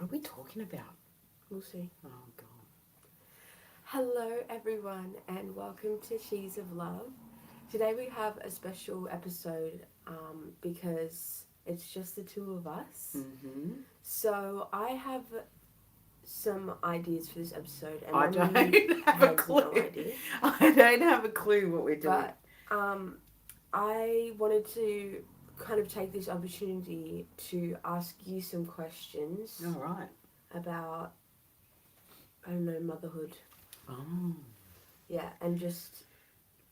are we talking about? We'll see. Oh, God. Hello, everyone, and welcome to She's of Love. Today we have a special episode because it's just the two of us. Mm-hmm. So I have some ideas for this episode, and I don't have a has clue. no idea. I don't have a clue what we're doing. But I wanted to kind of take this opportunity to ask you some questions All right. about, I don't know, motherhood. Oh. Yeah, and just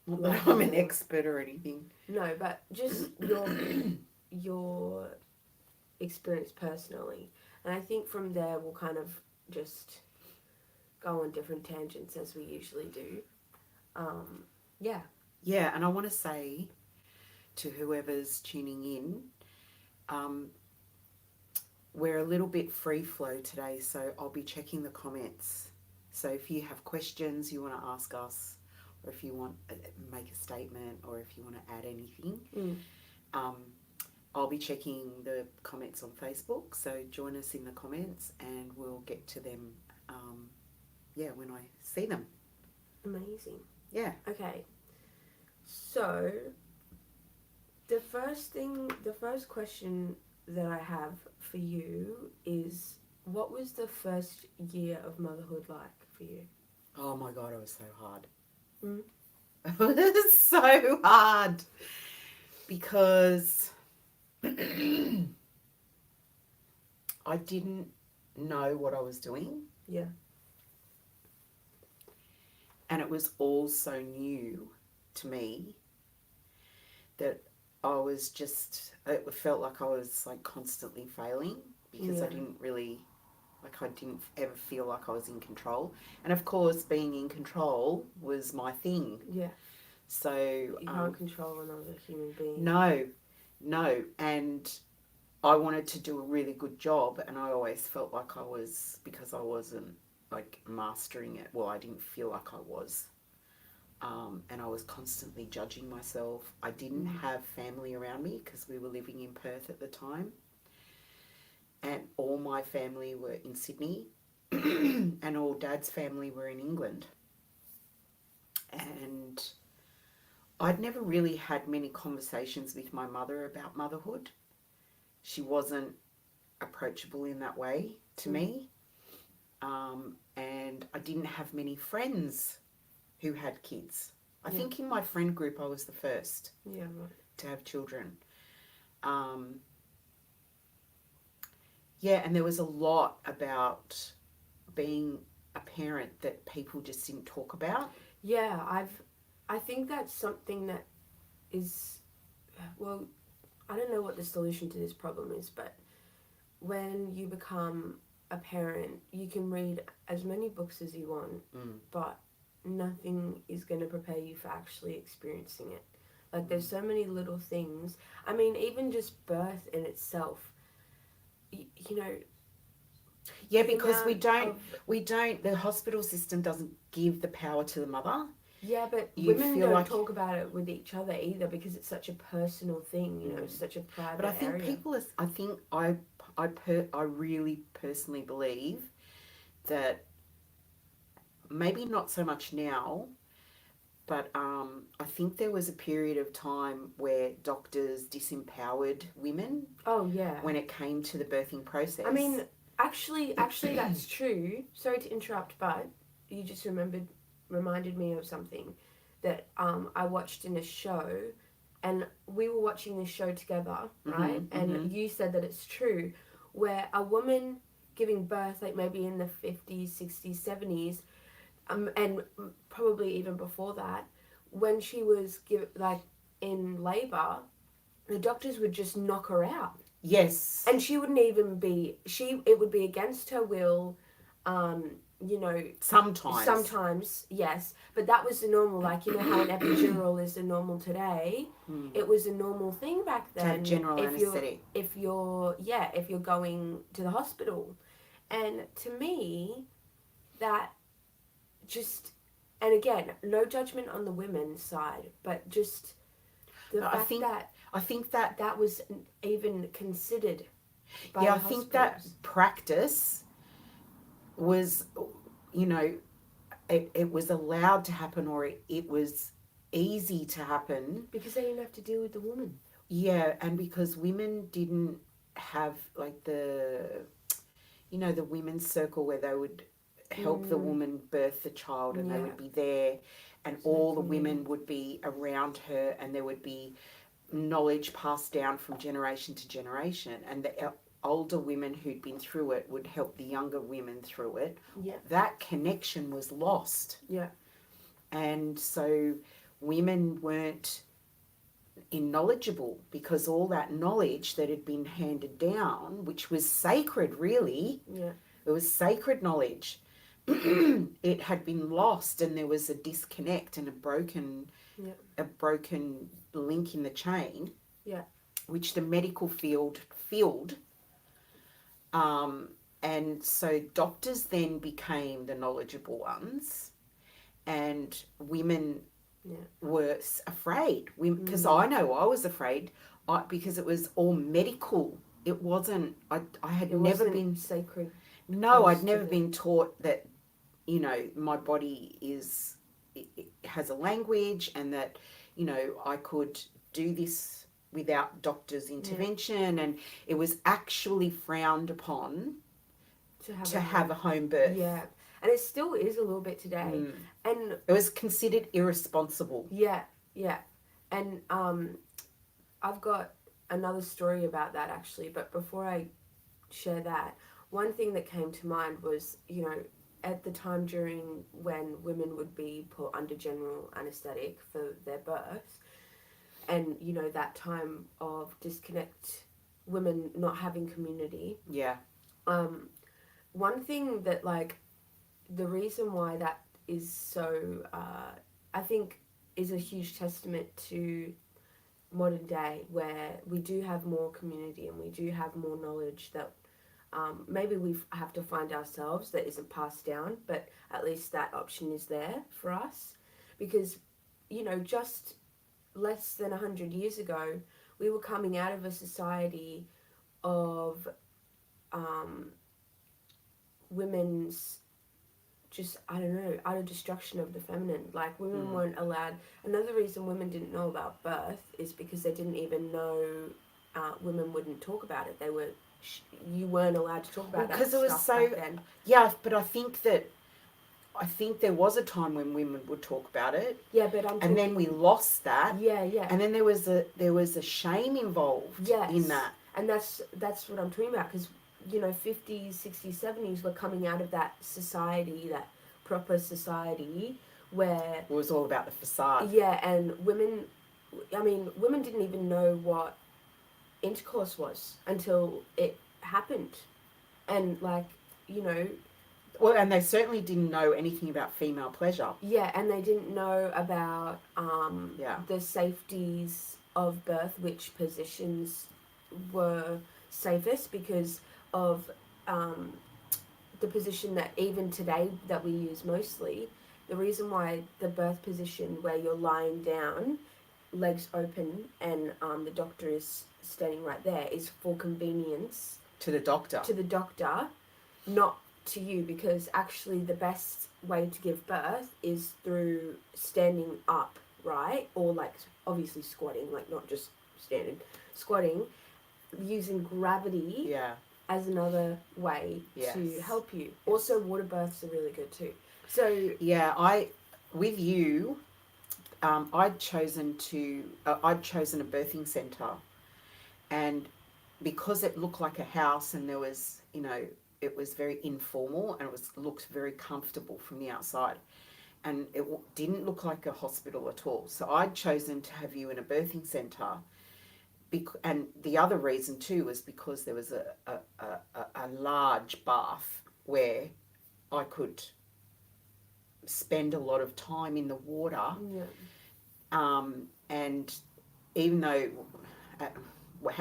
Not that I'm an expert or anything. no, but just your experience personally, and I think from there we'll kind of just go on different tangents as we usually do. Yeah. Yeah, and I want to say to whoever's tuning in, we're a little bit free flow today, so I'll be checking the comments. So if you have questions you want to ask us, or if you want to make a statement, or if you want to add anything, I'll be checking the comments on Facebook. So join us in the comments, and we'll get to them. When I see them. Amazing. Yeah. Okay. So the first question that I have for you is, what was the first year of motherhood like for you? Oh my God, it was so hard. Mm. It was so hard because I didn't know what I was doing. Yeah. And it was all so new to me that I was just, it felt like I was like constantly failing because I didn't ever feel like I was in control. And of course, being in control was my thing. Yeah. So you can't control another human being. No. And I wanted to do a really good job, and I always felt like I was, because I wasn't like mastering it. Well, I didn't feel like I was. And I was constantly judging myself. I didn't have family around me because we were living in Perth at the time. And all my family were in Sydney and all Dad's family were in England. And I'd never really had many conversations with my mother about motherhood. She wasn't approachable in that way to me. And I didn't have many friends who had kids. I think in my friend group I was the first to have children. And there was a lot about being a parent that people just didn't talk about. Yeah, I think that's something that is, well, I don't know what the solution to this problem is, but when you become a parent, you can read as many books as you want, but nothing is going to prepare you for actually experiencing it. Like, there's so many little things. I mean, even just birth in itself, you know. Yeah, because we don't, the hospital system doesn't give the power to the mother. Yeah, but women don't talk about it with each other either because it's such a personal thing, you know, it's such a private But I think area. I really personally believe that maybe not so much now, but I think there was a period of time where doctors disempowered women. Oh, yeah. When it came to the birthing process. I mean, actually that's true. Sorry to interrupt, but you just reminded me of something that I watched in a show, and we were watching this show together, right? And you said that it's true, where a woman giving birth, like maybe in the 50s, 60s, 70s, and probably even before that, when she was in labour, the doctors would just knock her out. Yes. And she wouldn't even be, it would be against her will, you know. Sometimes, yes. But that was the normal, like, you know how an epidural is the normal today? It was a normal thing back then. To have general anaesthetic. If you're going to the hospital. And to me, that just, and again, no judgment on the women's side, but just the fact I think that that was even considered by I the think that practice was, you know, it was allowed to happen, or it was easy to happen. Because they didn't have to deal with the woman. Yeah, and because women didn't have like the women's circle where they would help the woman birth the child, and they would be there, and all the women would be around her, and there would be knowledge passed down from generation to generation, and the older women who'd been through it would help the younger women through it. Yeah. That connection was lost. Yeah. And so women weren't knowledgeable, because all that knowledge that had been handed down, which was sacred, really, Yeah. it was sacred knowledge, it had been lost, and there was a disconnect and a broken link in the chain, which the medical field filled. And so doctors then became the knowledgeable ones, and women were afraid. Because I know I was afraid, because it was all medical. It wasn't. I had never been sacred. No, I'd never been taught that. My body it has a language, and that I could do this without doctor's intervention, and it was actually frowned upon to have a home birth. Yeah, and it still is a little bit today. And it was considered irresponsible. Yeah, and I've got another story about that actually. But before I share that, one thing that came to mind was, at the time during when women would be put under general anesthetic for their birth, and that time of disconnect, women not having community. Yeah. One thing that, like, the reason why that is so, I think, is a huge testament to modern day, where we do have more community and we do have more knowledge that maybe we have to find ourselves, that isn't passed down, but at least that option is there for us. Because, just less than 100 years ago, we were coming out of a society of women's just, I don't know, utter destruction of the feminine. Like, women weren't allowed. Another reason women didn't know about birth is because they didn't even know, women wouldn't talk about it. You weren't allowed to talk about that stuff. Because it was so, back then. Yeah, but I think there was a time when women would talk about it. Yeah, but and then we lost that. Yeah. And then there was a shame involved in that. And that's what I'm talking about, because 50s, 60s, 70s were coming out of that society, that proper society where it was all about the facade. Yeah, and women didn't even know what intercourse was until it happened. And well, and they certainly didn't know anything about female pleasure. Yeah, and they didn't know about the safeties of birth, which positions were safest, because of the position that even today that we use mostly. The reason why the birth position where you're lying down, legs open, and the doctor is standing right there is for convenience. To the doctor, not to you, because actually the best way to give birth is through standing up, right? Or obviously squatting, not just standing, squatting, using gravity as another way to help you. Also, water births are really good too. So with you, I'd chosen a birthing centre, and because it looked like a house, and there was, it was very informal, and looked very comfortable from the outside, and it didn't look like a hospital at all. So I'd chosen to have you in a birthing centre. And the other reason too was because there was a large bath where I could spend a lot of time in the water. And even though,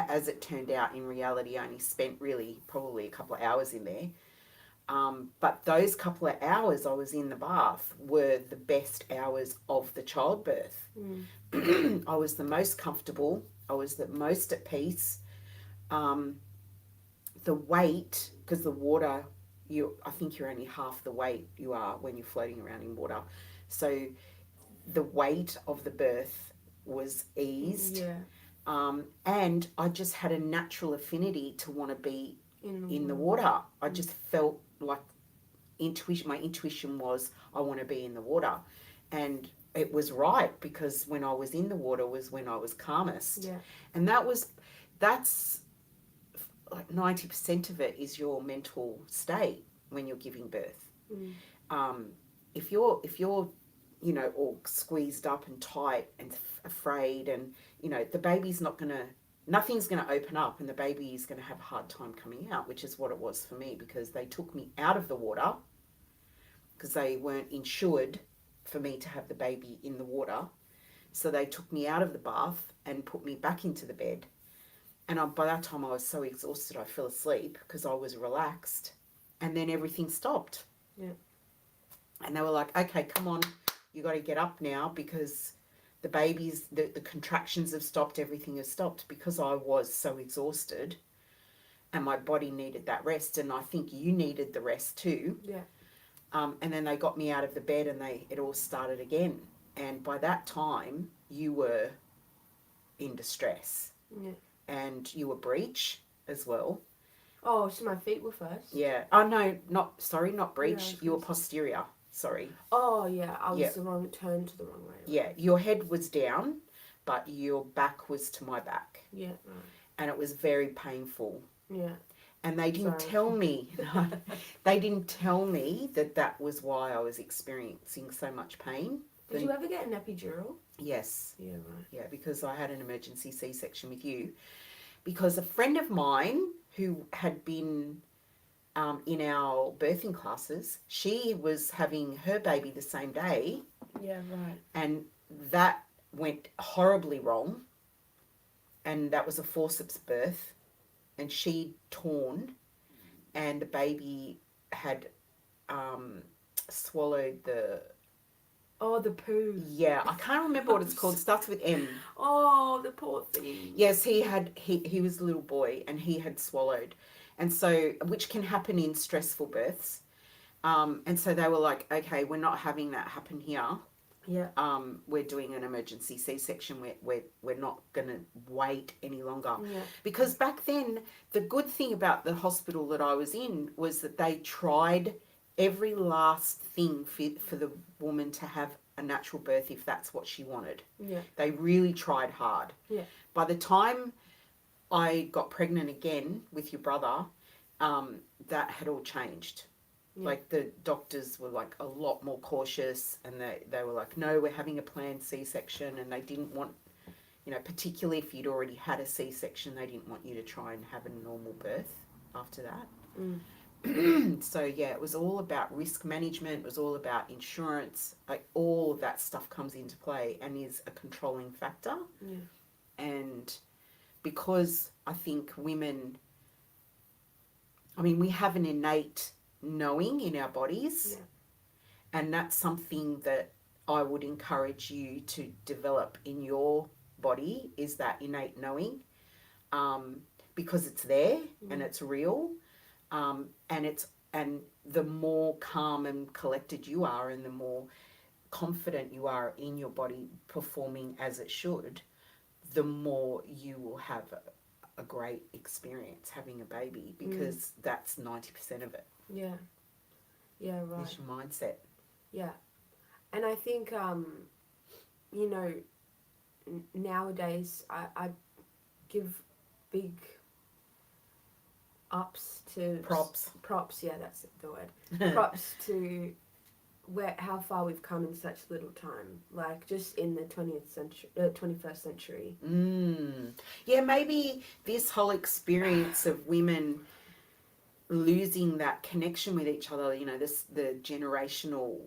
as it turned out, in reality, I only spent really probably a couple of hours in there. But those couple of hours I was in the bath were the best hours of the childbirth. I was the most comfortable. I was the most at peace. The weight, because the water I think you're only half the weight you are when you're floating around in water. So the weight of the birth was eased. Yeah. And I just had a natural affinity to want to be in the water. water. I just felt like my intuition was I want to be in the water. And it was right, because when I was in the water was when I was calmest. Yeah. And that's like 90% of it is your mental state when you're giving birth. If you're all squeezed up and tight and afraid, and the baby's nothing's going to open up, and the baby is going to have a hard time coming out, which is what it was for me, because they took me out of the water because they weren't insured for me to have the baby in the water. So they took me out of the bath and put me back into the bed. And by that time I was so exhausted I fell asleep because I was relaxed. And then everything stopped. Yeah. And they were like, okay, come on, you got to get up now, because the contractions have stopped, everything has stopped, because I was so exhausted and my body needed that rest. And I think you needed the rest too. Yeah. And then they got me out of the bed and it all started again. And by that time, you were in distress. Yeah. And you were breech as well. Oh, so my feet were first? Yeah. Oh, no, not breech. Yeah, you were posterior. Sorry. Oh, yeah. I was turned to the wrong way. Yeah. Your head was down, but your back was to my back. Yeah, right. And it was very painful. Yeah. And they didn't tell me, that was why I was experiencing so much pain. Did you ever get an epidural? Yes. Yeah, right. Yeah, because I had an emergency C-section with you. Because a friend of mine who had been in our birthing classes, she was having her baby the same day. Yeah, right. And that went horribly wrong. And that was a forceps birth. And she'd torn, and the baby had swallowed the... Oh, the poo. Yeah, I can't remember what it's called. It starts with M. Oh, the poor thing. Yes, he was a little boy, and he had swallowed. And so, which can happen in stressful births. And so they were like, okay, we're not having that happen here. Yeah. We're doing an emergency C-section. We're not going to wait any longer. Yeah. Because back then, the good thing about the hospital that I was in was that they tried every last thing for the woman to have a natural birth if that's what she wanted. Yeah. They really tried hard. Yeah. By the time I got pregnant again with your brother, that had all changed. Yeah. Like the doctors were like a lot more cautious, and they were like, no, we're having a planned C-section, and they didn't want, particularly if you'd already had a C-section, they didn't want you to try and have a normal birth after that. So yeah, it was all about risk management, it was all about insurance, like all of that stuff comes into play and is a controlling factor. Yeah. And because I think women, we have an innate knowing in our bodies, and that's something that I would encourage you to develop in your body, is that innate knowing, because it's there and it's real, and the more calm and collected you are, and the more confident you are in your body performing as it should, the more you will have a great experience having a baby, because that's 90% of it. Yeah. Yeah, right. It's your mindset. Yeah. And I think, nowadays I give big ups to... Props, yeah, that's the word. Props to how far we've come in such little time. Like, just in the 21st century. Yeah, maybe this whole experience of women losing that connection with each other, the generational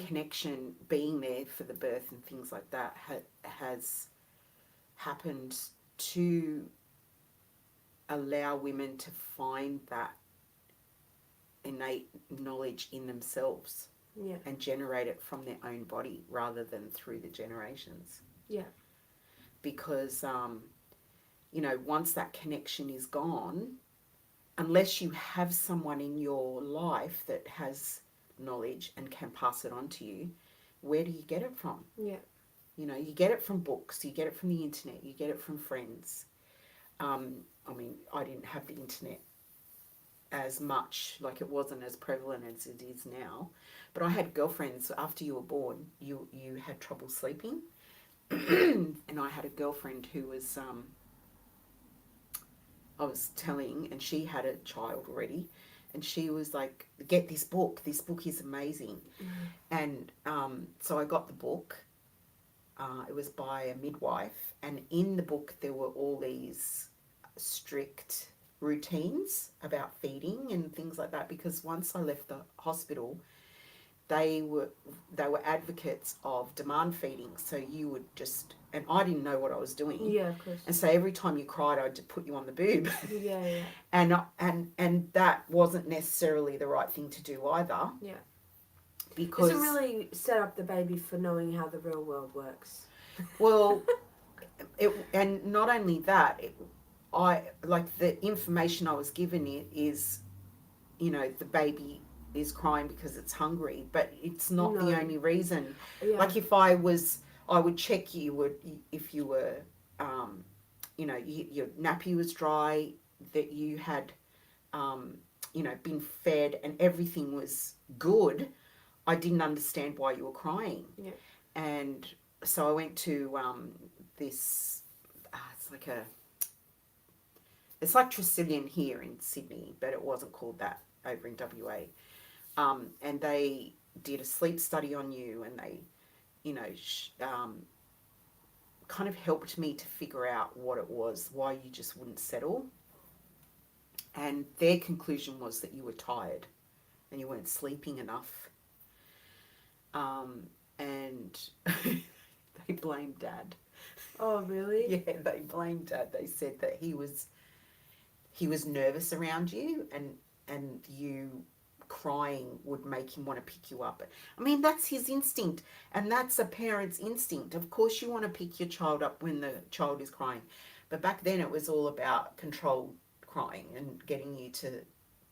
connection being there for the birth and things like that has happened to allow women to find that innate knowledge in themselves, and generate it from their own body rather than through the generations. Yeah. Because once that connection is gone, unless you have someone in your life that has knowledge and can pass it on to you, where do you get it from? Yeah. You know, you get it from books, you get it from the internet, you get it from friends. I mean, I didn't have the internet as much, like it wasn't as prevalent as it is now. But I had girlfriends after you were born, you had trouble sleeping. And I had a girlfriend who was, I was telling, and she had a child already. And she was like, get this book. This book is amazing. And so I got the book. It was by a midwife. And in the book, there were all these strict routines about feeding and things like that, because once I left the hospital, they were advocates of demand feeding. So you would just, and I didn't know what I was doing. Yeah, of course. And so every time you cried, I'd just put you on the boob. Yeah. And that wasn't necessarily the right thing to do either. Yeah. Because doesn't really set up the baby for knowing how the real world works. Well, and not only that, I like the information I was given is, you know, the baby is crying because it's hungry, but it's not the only reason. Yeah. Like if I would check if you were, you know, your nappy was dry, that you had, you know, been fed and everything was good. I didn't understand why you were crying. Yeah. And so I went to this, it's like Tresillian here in Sydney, but it wasn't called that over in WA. And they did a sleep study on you, and they, you know, kind of helped me to figure out what it was, why you just wouldn't settle. And their conclusion was that you were tired and you weren't sleeping enough. And they blamed Dad. Oh, really? Yeah, they blamed Dad. They said that he was nervous around you, and you crying would make him want to pick you up. I mean, that's his instinct, and that's a parent's instinct. Of course you want to pick your child up when the child is crying. But back then it was all about controlled crying and getting you to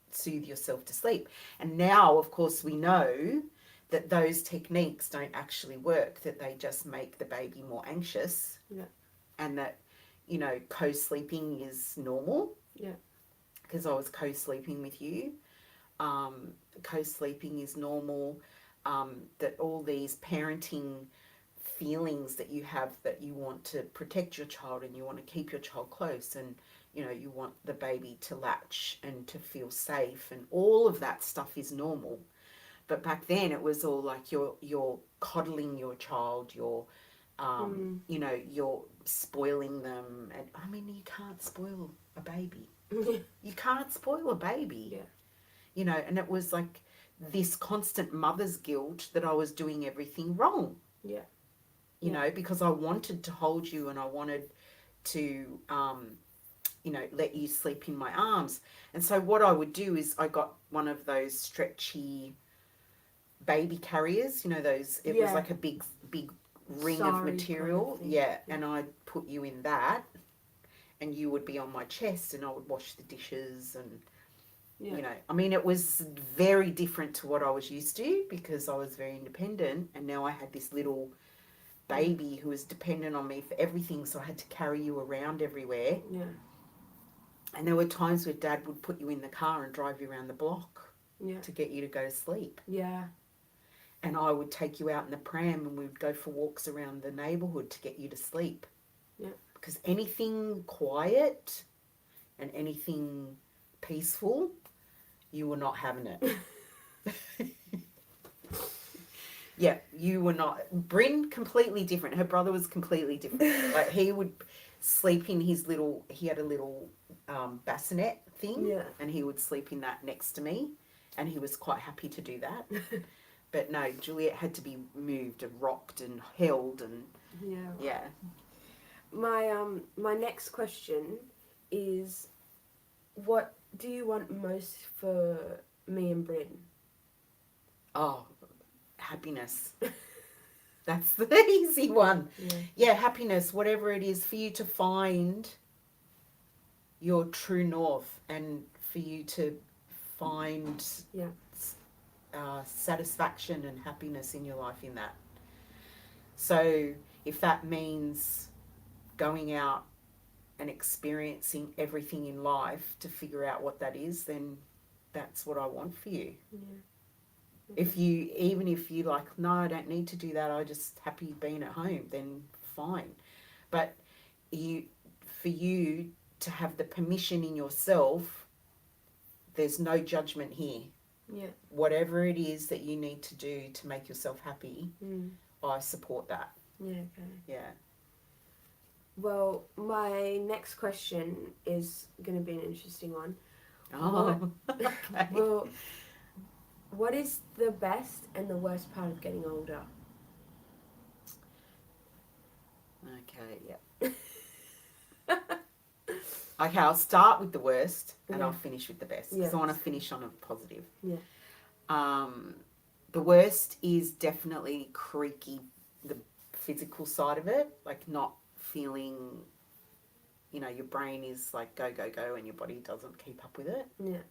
soothe yourself to sleep. And now, of course, we know that those techniques don't actually work, that they just make the baby more anxious. Yeah. And that, you know, co-sleeping is normal. Yeah. Because I was co-sleeping with you. Co-sleeping is normal. That all these parenting feelings that you have, that you want to protect your child and you want to keep your child close, and, you know, you want the baby to latch and to feel safe, and all of that stuff is normal. But back then it was all like you're coddling your child, you're you know, you're spoiling them. And I mean, you can't spoil a baby. You can't spoil a baby. Yeah. You know, and it was like this constant mother's guilt that I was doing everything wrong. Yeah. You know, because I wanted to hold you and I wanted to, you know, let you sleep in my arms. And so what I would do is I got one of those stretchy baby carriers, you know, those, it was like a big ring of material. Kind of yeah. And I'd put you in that, and you would be on my chest, and I would wash the dishes, and you know, I mean, it was very different to what I was used to, because I was very independent, and now I had this little baby who was dependent on me for everything, so I had to carry you around everywhere. Yeah. And there were times where Dad would put you in the car and drive you around the block Yeah. to get you to go to sleep. Yeah. And I would take you out in the pram, and we would go for walks around the neighbourhood to get you to sleep. Yeah. Because anything quiet and anything peaceful, you were not having it. Yeah, you were not. Bryn, completely different. Her brother was completely different. Like, he would sleep in his little, he had a little bassinet thing. Yeah. And he would sleep in that next to me. And he was quite happy to do that. But no, Juliet had to be moved and rocked and held, and yeah. My next question is, what do you want most for me and Bryn? Oh, happiness. That's the easy one. Yeah, happiness, whatever it is, for you to find your true north, and for you to find Yeah. satisfaction and happiness in your life in that. So if that means going out and experiencing everything in life to figure out what that is, then that's what I want for you. Yeah. If you, even if you like, no, I don't need to do that, I'm just happy being at home, then fine. But for you to have the permission in yourself, there's no judgment here. Yeah. Whatever it is that you need to do to make yourself happy, I support that. Yeah, okay. Yeah. Well, my next question is going to be an interesting one. Oh, okay. Well, what is the best and the worst part of getting older? Okay, yeah. Okay, I'll start with the worst and Yeah. I'll finish with the best Yeah, because I want to that's finish on a positive. Yeah. The worst is definitely creaky, the physical side of it, like not feeling, you know, your brain is like go, go, go and your body doesn't keep up with it. Yeah.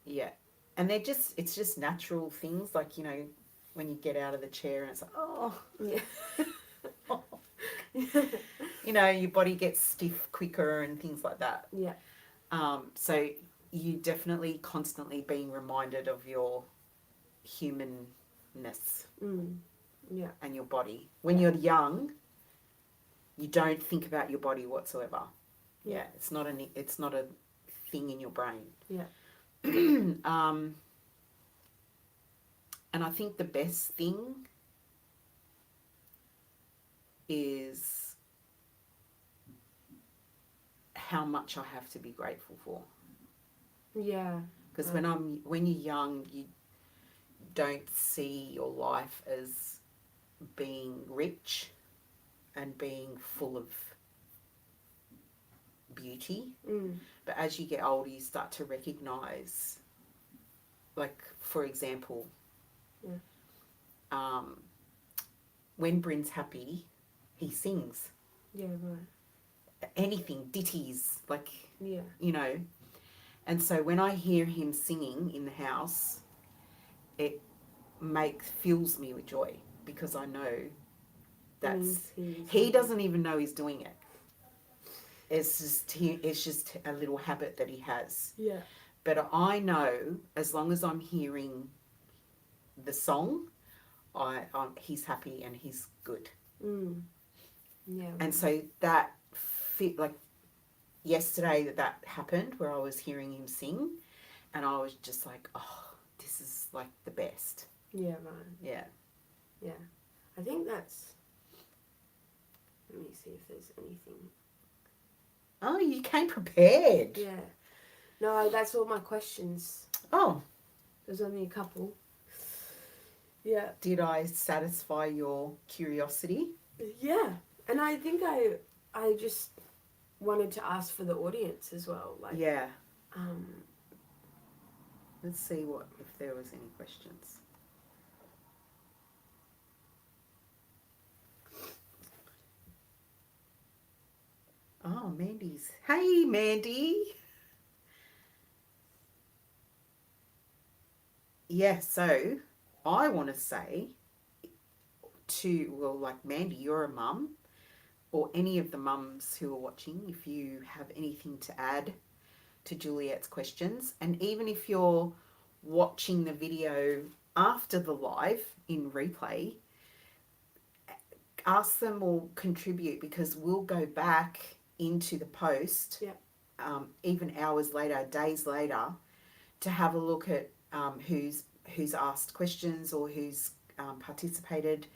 Yeah. And it's just natural things like, you know, when you get out of the chair and it's like, oh. Yeah. You know, your body gets stiff quicker and things like that. Yeah. So you definitely constantly being reminded of your humanness Yeah. and your body. When you're young, you don't think about your body whatsoever. Yeah, it's not a thing in your brain. Yeah. And I think the best thing is how much I have to be grateful for. Yeah. Because when you're young, you don't see your life as being rich and being full of beauty. But as you get older, you start to recognize, like, for example, when Bryn's happy, he sings. Yeah, right. Anything, ditties, like, Yeah. you know. And so when I hear him singing in the house, it fills me with joy because I know he doesn't even know he's doing it. It's just a little habit that he has. Yeah. But I know as long as I'm hearing the song, he's happy and he's good. Yeah. And so that like yesterday that happened where I was hearing him sing and I was just like, oh, this is like the best. Yeah, right. Yeah. Yeah. I think that's... Let me see if there's anything. Oh, you came prepared. Yeah. No, that's all my questions. Oh. There's only a couple. Yeah. Did I satisfy your curiosity? Yeah. And I think I just wanted to ask for the audience as well. Like, yeah. Let's see if there was any questions. Oh, Mandy's. Hey, Mandy. Yeah, so I want to say like Mandy, you're a mum, or any of the mums who are watching, if you have anything to add to Juliet's questions, and even if you're watching the video after the live in replay, ask them or contribute because we'll go back into the post, even hours later, days later, to have a look at who's asked questions or who's participated,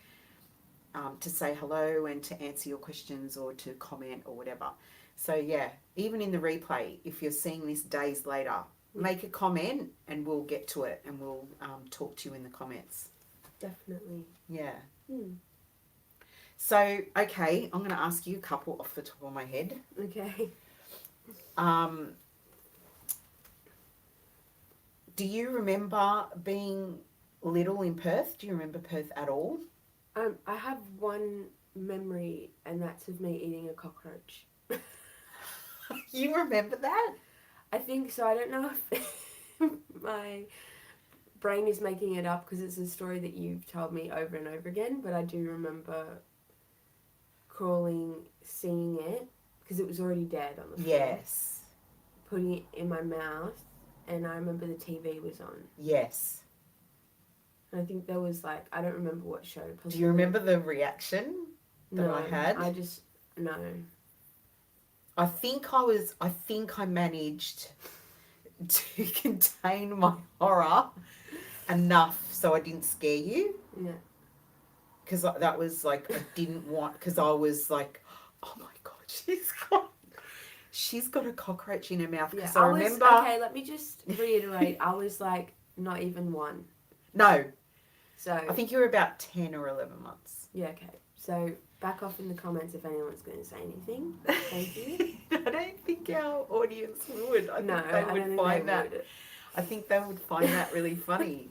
to say hello and to answer your questions or to comment or whatever. So yeah, even in the replay, if you're seeing this days later, make a comment and we'll get to it and we'll talk to you in the comments. Definitely. Yeah. So, okay, I'm going to ask you a couple off the top of my head. Okay. Do you remember being little in Perth? Do you remember Perth at all? I have one memory, and that's of me eating a cockroach. You remember that? I think so. I don't know if my brain is making it up because it's a story that you've told me over and over again, but I do remember crawling, seeing it, because it was already dead on the floor. Yes. Putting it in my mouth, and I remember the TV was on. Yes. And I think there was like, I don't remember what show. Possibly. Do you remember the reaction that I had? No. I think I managed to contain my horror enough so I didn't scare you. Yeah. Because that was like, I didn't want, because I was like, oh my God, she's got a cockroach in her mouth. Because I remember. Okay, let me just reiterate. I was like, not even one. No. So. I think you were about 10 or 11 months. Yeah, okay. So, back off in the comments if anyone's going to say anything. Thank you. I don't think our audience would. I don't think they would find that really funny.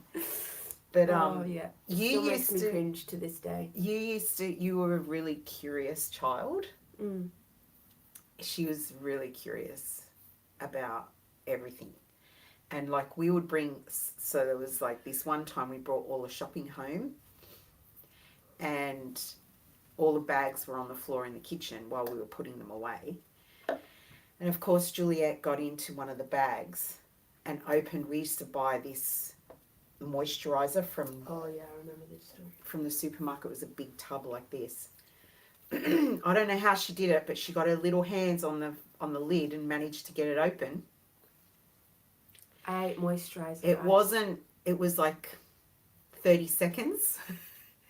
But yeah, it still makes me cringe to this day. You were a really curious child. Mm. She was really curious about everything. And like we would bring, so there was like this one time we brought all the shopping home and all the bags were on the floor in the kitchen while we were putting them away. And of course Juliet got into one of the bags and opened, we used to buy this moisturizer from I remember this story. From the supermarket. It was a big tub like this. I don't know how she did it, but she got her little hands on the lid and managed to get it open. I moisturized it. It was like 30 seconds.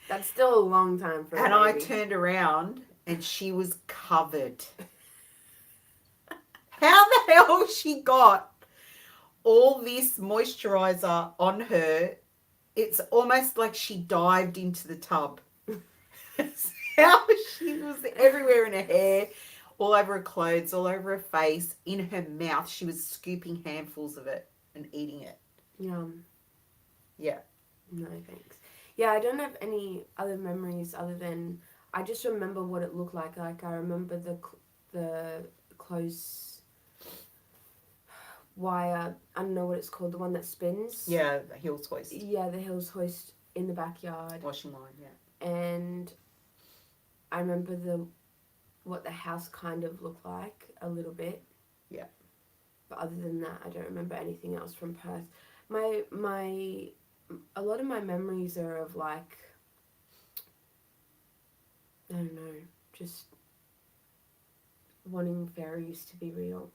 That's still a long time for And a I baby. turned around and she was covered. How the hell she got all this moisturizer on her? It's almost like she dived into the tub. How she was everywhere in her hair, all over her clothes, all over her face, in her mouth. She was scooping handfuls of it and eating it. Yum. Yeah. No, thanks. Yeah, I don't have any other memories other than I just remember what it looked like. Like I remember the close wire. I don't know what it's called. The one that spins. Yeah, the Hills hoist. Yeah, the Hills hoist in the backyard. Washing line. Yeah. And I remember what the house kind of looked like a little bit. Yeah. But other than that, I don't remember anything else from Perth. A lot of my memories are of like, I don't know, just wanting fairies to be real.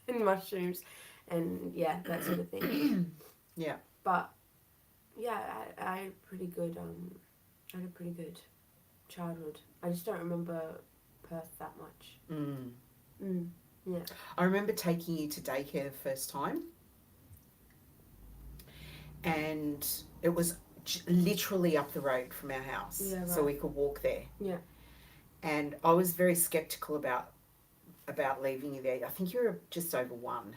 And mushrooms and yeah, that sort of thing. Yeah. But yeah, I had pretty good I had a pretty good childhood. I just don't remember Perth that much. Yeah. I remember taking you to daycare the first time. And it was literally up the road from our house. Yeah, right. So we could walk there. Yeah. And I was very skeptical about leaving you there. I think you were just over 1.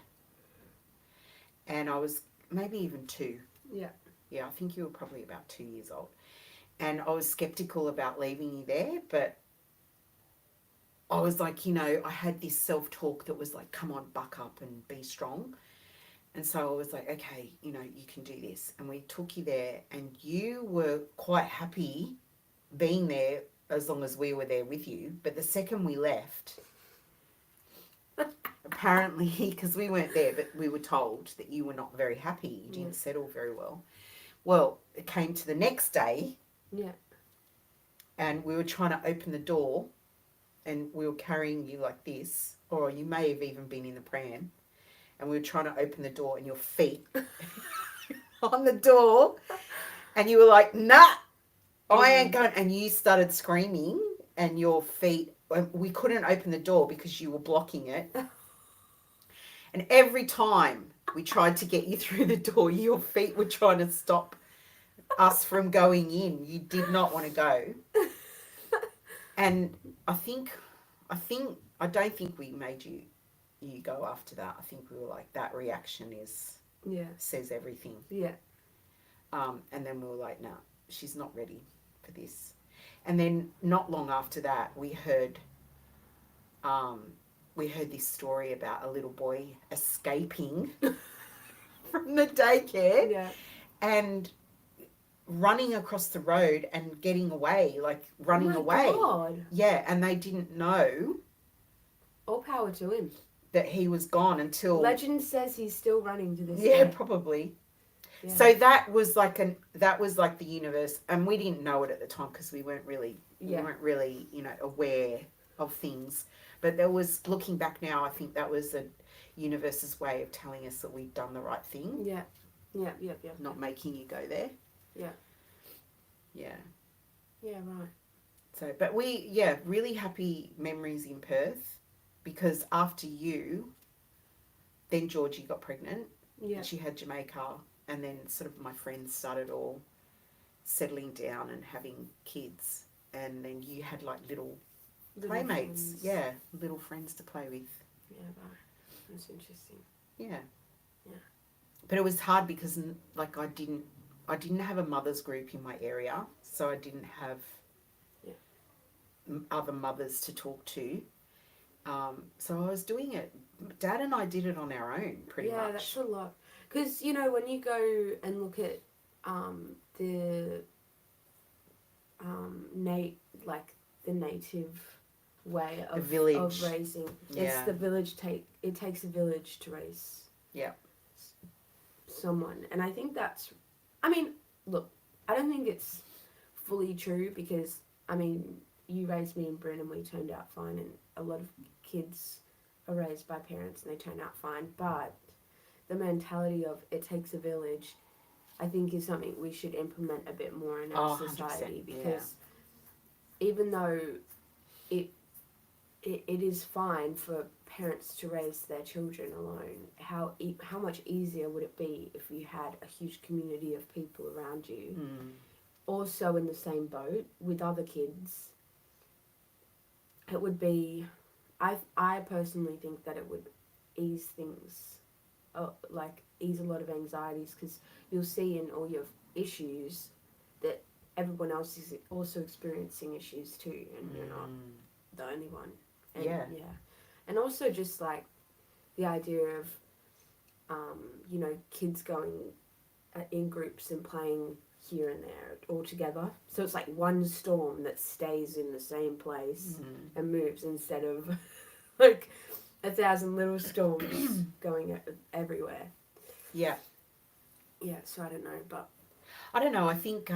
And I was maybe even 2. Yeah. Yeah, I think you were probably about 2 years old. And I was skeptical about leaving you there, but I was like, I had this self-talk that was like, come on, buck up and be strong. And so I was like, okay, you can do this. And we took you there and you were quite happy being there as long as we were there with you. But the second we left, apparently, because we weren't there, but we were told that you were not very happy. You didn't settle very well. Well, it came to the next day. Yeah. And we were trying to open the door and we were carrying you like this, or you may have even been in the pram. And we were trying to open the door and your feet on the door. And you were like, nah, I ain't going. And you started screaming and your feet, we couldn't open the door because you were blocking it. And every time we tried to get you through the door, your feet were trying to stop us from going in. You did not want to go. And I don't think we made you go after that. I think we were like, that reaction says everything. Yeah. And then we were like, no, she's not ready for this. And then not long after that, we heard we heard this story about a little boy escaping from the daycare Yeah. and running across the road and getting away, like running Oh away. my God. Yeah, and they didn't know All power to him. that he was gone until Legend says he's still running to this yeah, day. probably. Yeah. So that was like the universe, and we didn't know it at the time because we weren't really aware of things. But there was, looking back now, I think that was the universe's way of telling us that we'd done the right thing. Yeah. Yeah. Yeah. Yeah. Not making you go there. Yeah. Yeah. Yeah. Right. So, but really happy memories in Perth, because after you, then Georgie got pregnant. Yeah. And she had Jamaica, and then sort of my friends started all settling down and having kids, and then you had like little playmates, friends. little friends to play with. Yeah. Right. That's interesting. Yeah. Yeah. But it was hard because like I didn't have a mother's group in my area, so I didn't have other mothers to talk to. So I was doing it. Dad and I did it on our own, pretty much. Yeah, that's a lot. Because, you know, when you go and look at the the native way The of village. raising, Yeah. it's the village it takes a village to raise Yeah. someone. And I think that's, I mean, look, I don't think it's fully true because, I mean, you raised me and Bryn and we turned out fine, and a lot of kids are raised by parents and they turn out fine, but the mentality of it takes a village, I think, is something we should implement a bit more in our society, because even though it is fine for parents to raise their children alone, how much easier would it be if you had a huge community of people around you also in the same boat with other kids? It would be, I personally think that it would ease things, ease a lot of anxieties, because you'll see in all your issues that everyone else is also experiencing issues too, and you're not the only one. And, Yeah. And also just like the idea of, kids going in groups and playing here and there all together. So it's like one storm that stays in the same place and moves, instead of like 1,000 little storms going everywhere. Yeah. Yeah, so I don't know, but I don't know. I think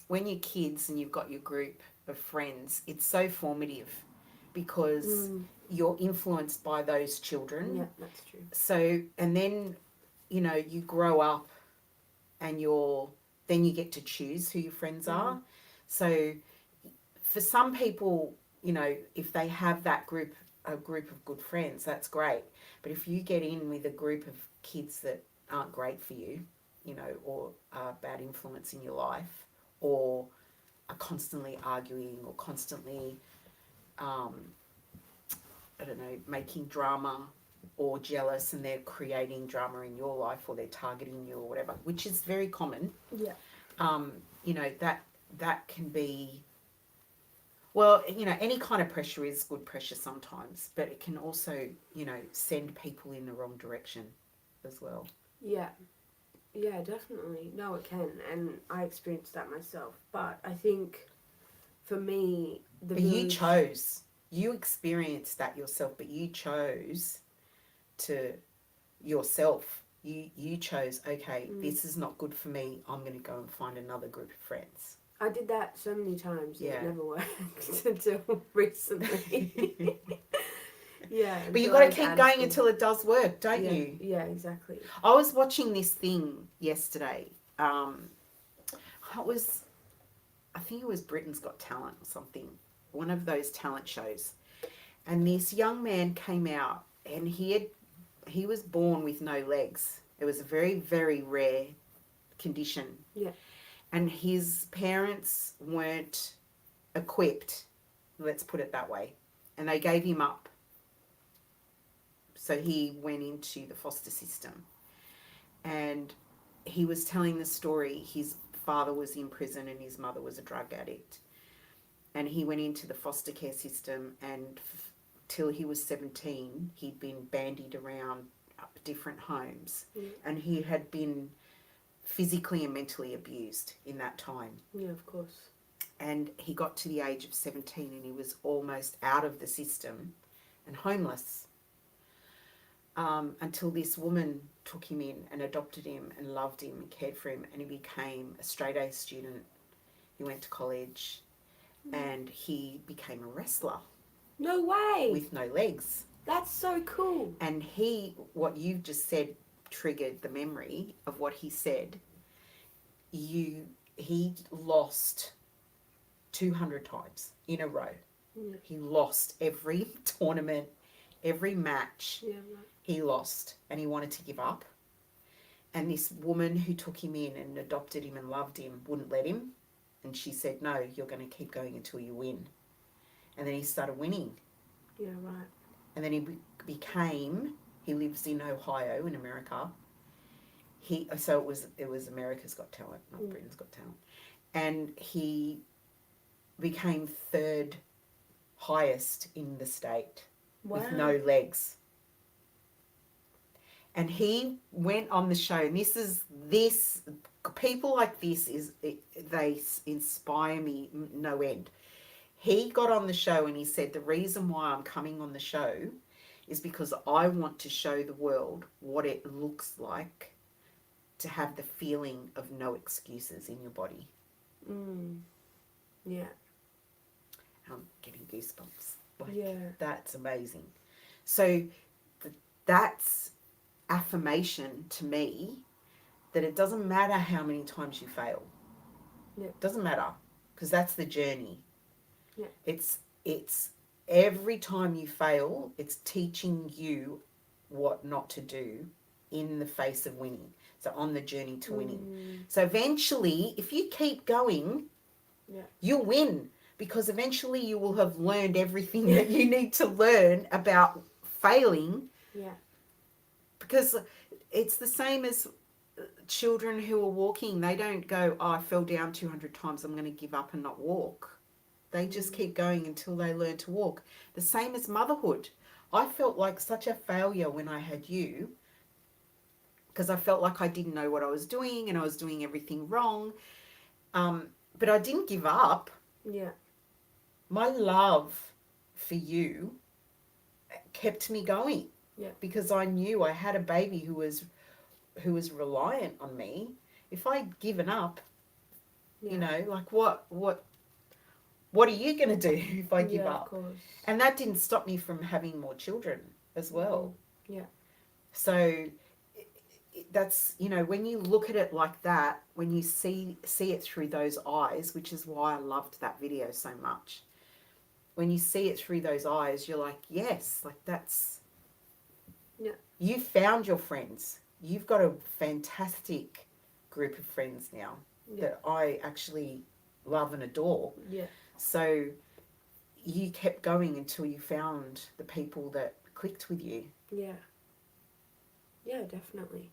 when you're kids and you've got your group of friends, it's so formative because you're influenced by those children. yeah, that's true. So, and then, you grow up and then you get to choose who your friends are. So for some people, if they have a group of good friends, that's great. But if you get in with a group of kids that aren't great for you, or are a bad influence in your life, or are constantly arguing, or constantly, making drama or jealous, and they're creating drama in your life, or they're targeting you or whatever, which is very common. Yeah. That can be, well, any kind of pressure is good pressure sometimes, but it can also, send people in the wrong direction as well. Yeah. Yeah, definitely. No, it can, and I experienced that myself. But I think, for me, you chose. You experienced that yourself, but you chose to yourself. You chose, okay, this is not good for me. I'm going to go and find another group of friends. I did that so many times, and Yeah. it never worked until recently. Yeah. But you've got to keep going until it does work, don't you? Yeah, exactly. I was watching this thing yesterday. I think it was Britain's Got Talent or something, one of those talent shows. And this young man came out, and he was born with no legs. It was a very, very rare condition. Yeah. And his parents weren't equipped, let's put it that way. And they gave him up. So he went into the foster system. And he was telling the story. His father was in prison and his mother was a drug addict. And he went into the foster care system, and till he was 17, he'd been bandied around different homes, and he had been physically and mentally abused in that time. Yeah, of course. And he got to the age of 17 and he was almost out of the system and homeless, until this woman took him in and adopted him and loved him and cared for him, and he became a straight A student. He went to college and he became a wrestler No way. with no legs. That's so cool. And what you've just said triggered the memory of what he said. He lost 200 times in a row. Yeah. He lost every tournament, every match. Yeah, right. He lost, and he wanted to give up. And this woman who took him in and adopted him and loved him wouldn't let him. And she said, no, you're going to keep going until you win. And then he started winning. Yeah, right. And then he lives in Ohio in America. So it was America's Got Talent, not Britain's Got Talent. And he became third highest in the state with no legs. And he went on the show, and people like this they inspire me no end. He got on the show and he said, the reason why I'm coming on the show is because I want to show the world what it looks like to have the feeling of no excuses in your body. Yeah. I'm getting goosebumps. That's amazing. So that's affirmation to me, that it doesn't matter how many times you fail. Yeah. It doesn't matter, because that's the journey. Yeah. It's every time you fail, it's teaching you what not to do in the face of winning. So on the journey to winning. So eventually, if you keep going, you'll win, because eventually you will have learned everything that you need to learn about failing. Yeah. Because it's the same as children who are walking. They don't go, oh, I fell down 200 times, I'm going to give up and not walk. They just keep going until they learn to walk. The same as motherhood. I felt like such a failure when I had you, because I felt like I didn't know what I was doing and I was doing everything wrong. But I didn't give up. Yeah. My love for you kept me going. Yeah. Because I knew I had a baby who was reliant on me. If I'd given up, you know, like what are you going to do if I give up? Of course. And that didn't stop me from having more children as well. Yeah. So that's, you know, when you look at it like that, when you see it through those eyes, which is why I loved that video so much. When you see it through those eyes, you're like, yes, like that's... Yeah. You found your friends. You've got a fantastic group of friends now that I actually love and adore. Yeah. So you kept going until you found the people that clicked with you. Yeah. Yeah, definitely.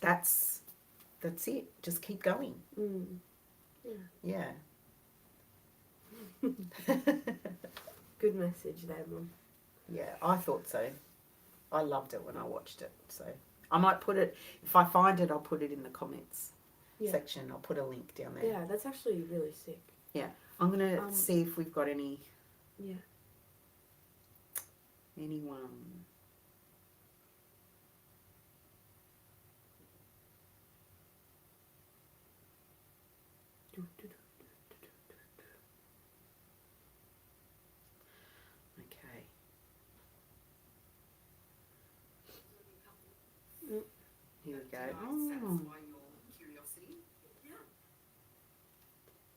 That's it. Just keep going. Yeah. Good message there, Mum. Yeah, I thought so. I loved it when I watched it. So I might put it, if I find it, I'll put it in the comments section. I'll put a link down there. Yeah, that's actually really sick. Yeah. I'm going to see if we've got anyone. Okay. Here we go. Oh.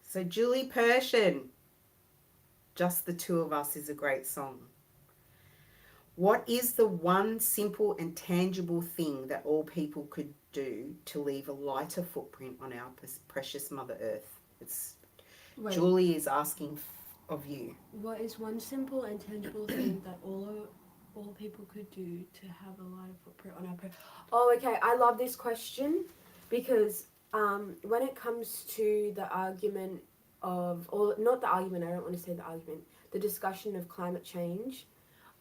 So Julie Persson, Just the Two of Us is a great song. What is the one simple and tangible thing that all people could do to leave a lighter footprint on our precious Mother Earth? Wait, Julie is asking of you. what is one simple and tangible thing that all people could do to have a lighter footprint on our planet? Oh, okay. I love this question because when it comes to the argument of, or not the argument, I don't want to say the argument, the discussion of climate change,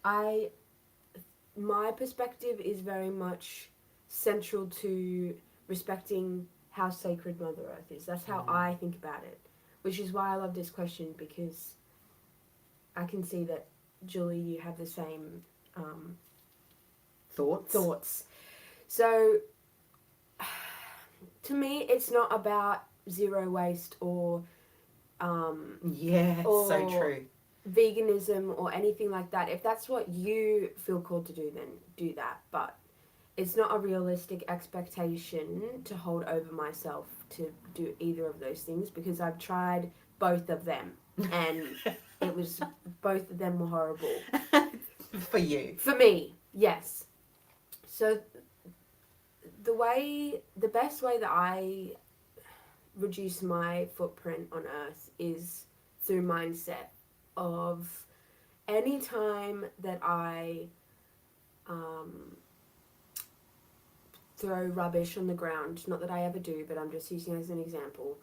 My perspective is very much central to respecting how sacred Mother Earth is. That's how I think about it, which is why I love this question, because I can see that, Julie, you have the same thoughts. So, to me, it's not about zero waste or Yeah, or so true. veganism or anything like that. If that's what you feel called to do, then do that. But it's not a realistic expectation to hold over myself to do either of those things, because I've tried both of them and it was, both of them were horrible. For you. For me, yes. So the best way that I reduce my footprint on Earth is through mindset of any time that I throw rubbish on the ground, not that I ever do, but I'm just using it as an example,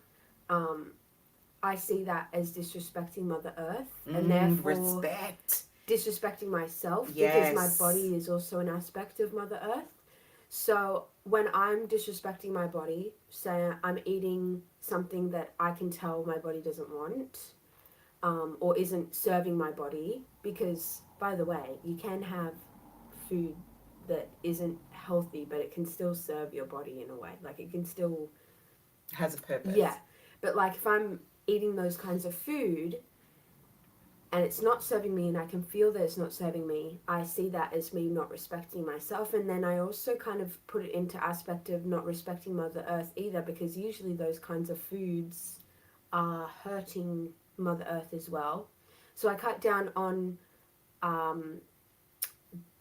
I see that as disrespecting Mother Earth, and therefore respect. disrespecting myself, Yes. because my body is also an aspect of Mother Earth. So when I'm disrespecting my body, say I'm eating something that I can tell my body doesn't want, or isn't serving my body, because, by the way, you can have food that isn't healthy, but it can still serve your body in a way. Like, it can still... Has a purpose. Yeah. But, like, if I'm eating those kinds of food and it's not serving me and I can feel that it's not serving me, I see that as me not respecting myself. And then I also kind of put it into aspect of not respecting Mother Earth either, because usually those kinds of foods are hurting Mother Earth as well. So I cut down on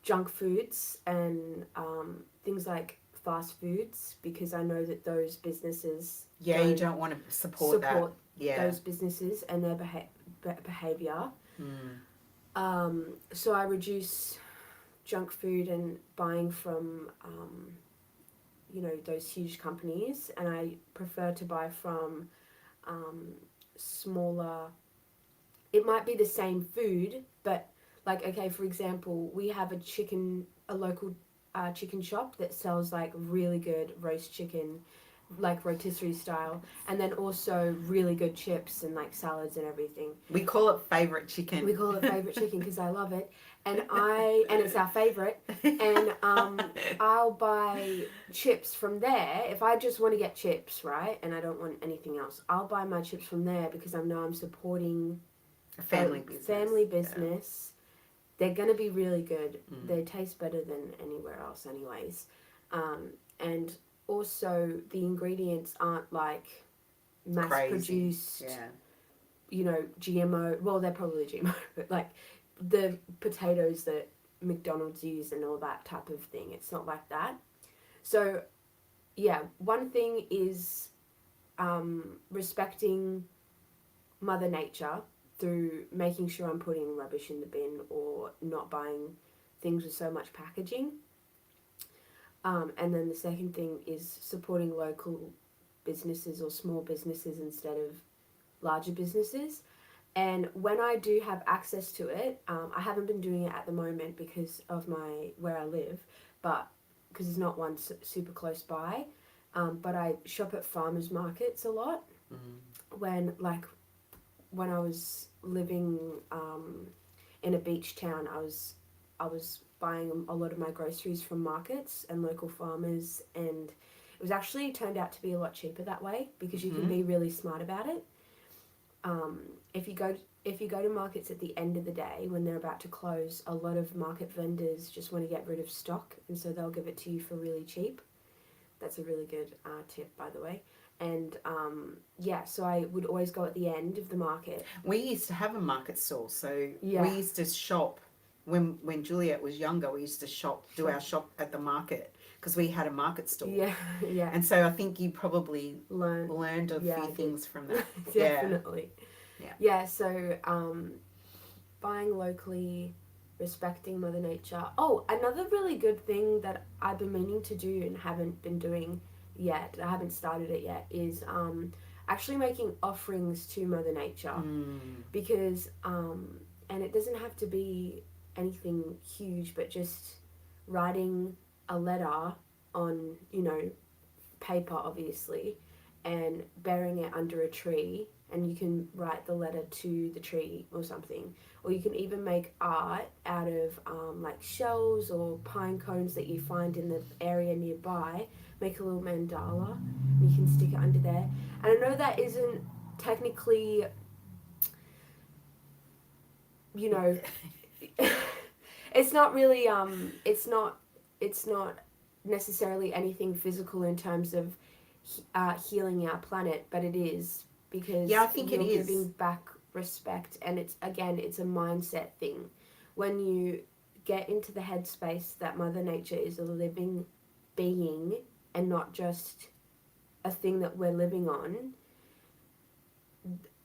junk foods and things like fast foods, because I know that those businesses you don't want to support that. Yeah. those businesses and their behavior. So I reduce junk food and buying from those huge companies, and I prefer to buy from smaller... It might be the same food, but, like, okay, for example, we have a local chicken shop that sells, like, really good roast chicken, like rotisserie style, and then also really good chips and, like, salads and everything. We call it favourite chicken. We call it favourite chicken because I love it, and it's our favourite, and I'll buy chips from there if I just want to get chips, right, and I don't want anything else. I'll buy my chips from there because I know I'm supporting a family business. They're going to be really good. They taste better than anywhere else anyways. And also the ingredients aren't like mass produced, GMO. Well, they're probably GMO, but like the potatoes that McDonald's use and all that type of thing. It's not like that. So, yeah, one thing is respecting Mother Nature through making sure I'm putting rubbish in the bin or not buying things with so much packaging. And then the second thing is supporting local businesses or small businesses instead of larger businesses. And when I do have access to it, I haven't been doing it at the moment because of where I live, but because there's not one super close by. But I shop at farmers markets a lot. When I was living in a beach town, I was buying a lot of my groceries from markets and local farmers, and it was actually turned out to be a lot cheaper that way because you can be really smart about it. If you go to markets at the end of the day when they're about to close, a lot of market vendors just want to get rid of stock, and so they'll give it to you for really cheap. That's a really good tip, by the way. And so I would always go at the end of the market. We used to have a market stall, so Yeah. we used to shop when Juliet was younger. We used to do our shop at the market because we had a market stall. Yeah. And so I think you probably learned a few things from that. Definitely. Yeah. Yeah. So buying locally, respecting Mother Nature. Oh, another really good thing that I've been meaning to do and haven't been doing yet, I haven't started it yet, is actually making offerings to Mother Nature, because and it doesn't have to be anything huge, but just writing a letter on, you know, paper, obviously, and burying it under a tree, and you can write the letter to the tree or something. Or you can even make art out of like shells or pine cones that you find in the area nearby. Make a little mandala, and you can stick it under there. And I know that isn't technically, you know, it's not really it's not necessarily anything physical in terms of healing our planet, but it is, because Yeah, I think it you're is. giving back respect, and it's a mindset thing. When you get into the headspace that Mother Nature is a living being and not just a thing that we're living on,